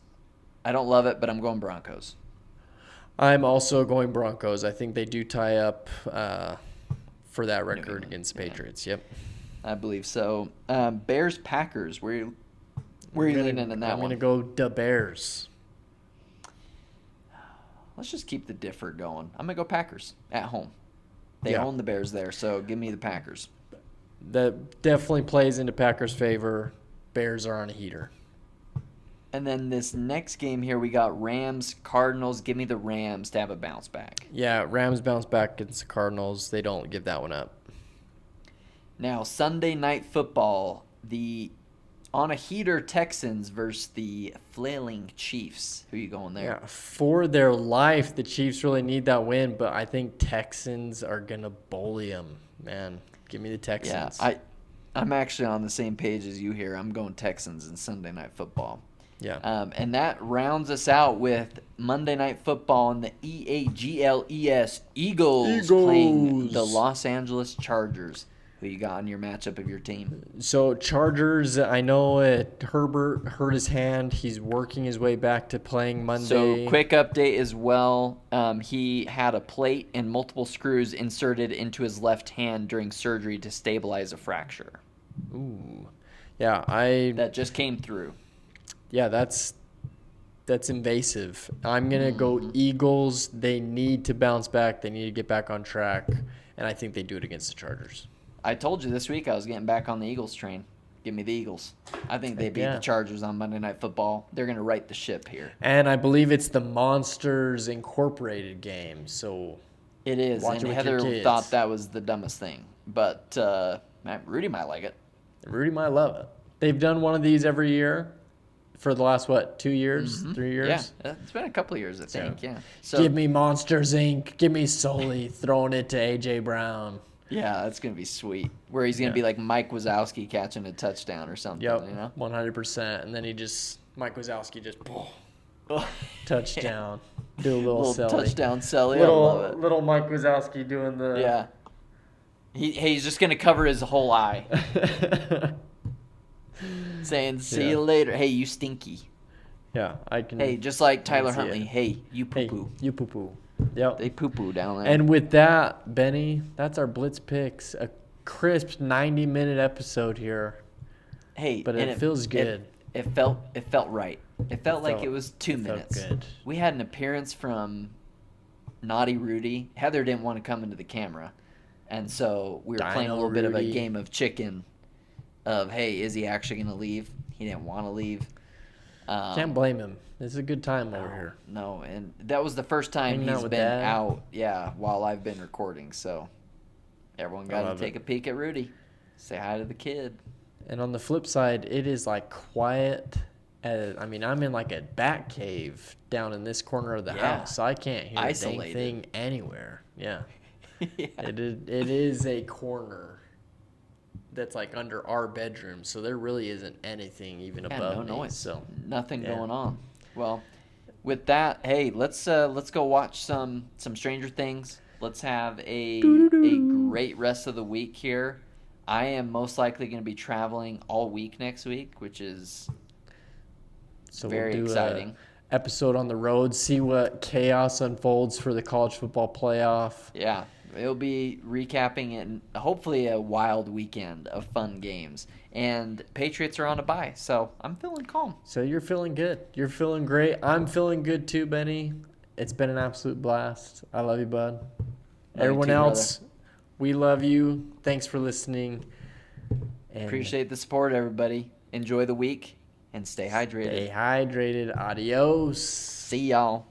I don't love it, but I'm going Broncos. I'm also going Broncos. I think they do tie up for that record against the Patriots. Yep. I believe so. Bears, Packers. Where are you leaning in that I'm one? going to go the Bears. Let's just keep the differ going. I'm going to go Packers at home. They Yeah. own the Bears there, so give me the Packers. That definitely plays into Packers' favor. Bears are on a heater. And then this next game here, we got Rams, Cardinals. Give me the Rams to have a bounce back. Yeah, Rams bounce back against the Cardinals. They don't give that one up. Now, Sunday Night Football, the on a heater Texans versus the flailing Chiefs. Who you going there? Yeah, for their life, the Chiefs really need that win, but I think Texans are going to bully them, man. Give me the Texans. Yeah, I'm actually on the same page as you here. I'm going Texans in Sunday Night Football. Yeah. And that rounds us out with Monday Night Football and the EAGLES Eagles playing the Los Angeles Chargers. Who you got on your matchup of your team? So Chargers, I know Herbert hurt his hand. He's working his way back to playing Monday. So quick update as well. He had a plate and multiple screws inserted into his left hand during surgery to stabilize a fracture. Ooh. Yeah, That just came through. Yeah, that's invasive. I'm going to go Eagles. They need to bounce back. They need to get back on track, and I think they do it against the Chargers. I told you this week I was getting back on the Eagles train. Give me the Eagles. I think they beat the Chargers on Monday Night Football. They're going to right the ship here. And I believe it's the Monsters Incorporated game, so it is. Watch and it with Heather your kids. thought that was the dumbest thing. But Rudy might like it. Rudy might love it. They've done one of these every year for the last, 2 years, 3 years? Yeah, it's been a couple of years, I think, yeah. So, give me Monsters, Inc. Give me Sully throwing it to A.J. Brown. Yeah, that's going to be sweet. Where he's going to be like Mike Wazowski catching a touchdown or something, Yep, you know? 100%. And then Mike Wazowski just, touchdown. Do a little Sully. Touchdown Sully, I love it. Little Mike Wazowski doing the... Yeah. He's just going to cover his whole eye. Saying, see you later. Hey, you stinky. Yeah, I can... Hey, just like Tyler see Huntley. it. Hey, you poo-poo. Hey, you poo-poo. Yep. They poo-poo down there. And with that, Benny, that's our Blitz Picks. A crisp 90-minute episode here. Hey, but it feels good. It felt right. It felt like it was 2 minutes. Felt good. We had an appearance from Naughty Rudy. Heather didn't want to come into the camera. And so we were playing a little bit of a game of chicken of, hey, is he actually going to leave? He didn't want to leave. Can't blame him. It's a good time over here. No, and that was the first time he's been out, while I've been recording. So everyone got to take a peek at Rudy. Say hi to the kid. And on the flip side, it is like quiet. I'm in like a bat cave down in this corner of the house, so I can't hear a dang thing anywhere. Yeah. It is a corner that's like under our bedroom, so there really isn't anything even above me. Noise. So nothing going on. Well, with that, hey, let's go watch some Stranger Things. Let's have a great rest of the week here. I am most likely going to be traveling all week next week, which is very exciting. Episode on the road, see what chaos unfolds for the college football playoff. Yeah, it'll be recapping it, and hopefully a wild weekend of fun games. And Patriots are on a bye, so I'm feeling calm. So you're feeling good. You're feeling great. I'm feeling good too, Benny. It's been an absolute blast. I love you, bud. Everyone else, we love you. Thanks for listening. And appreciate the support, everybody. Enjoy the week and stay hydrated. Stay hydrated. Adios. See y'all.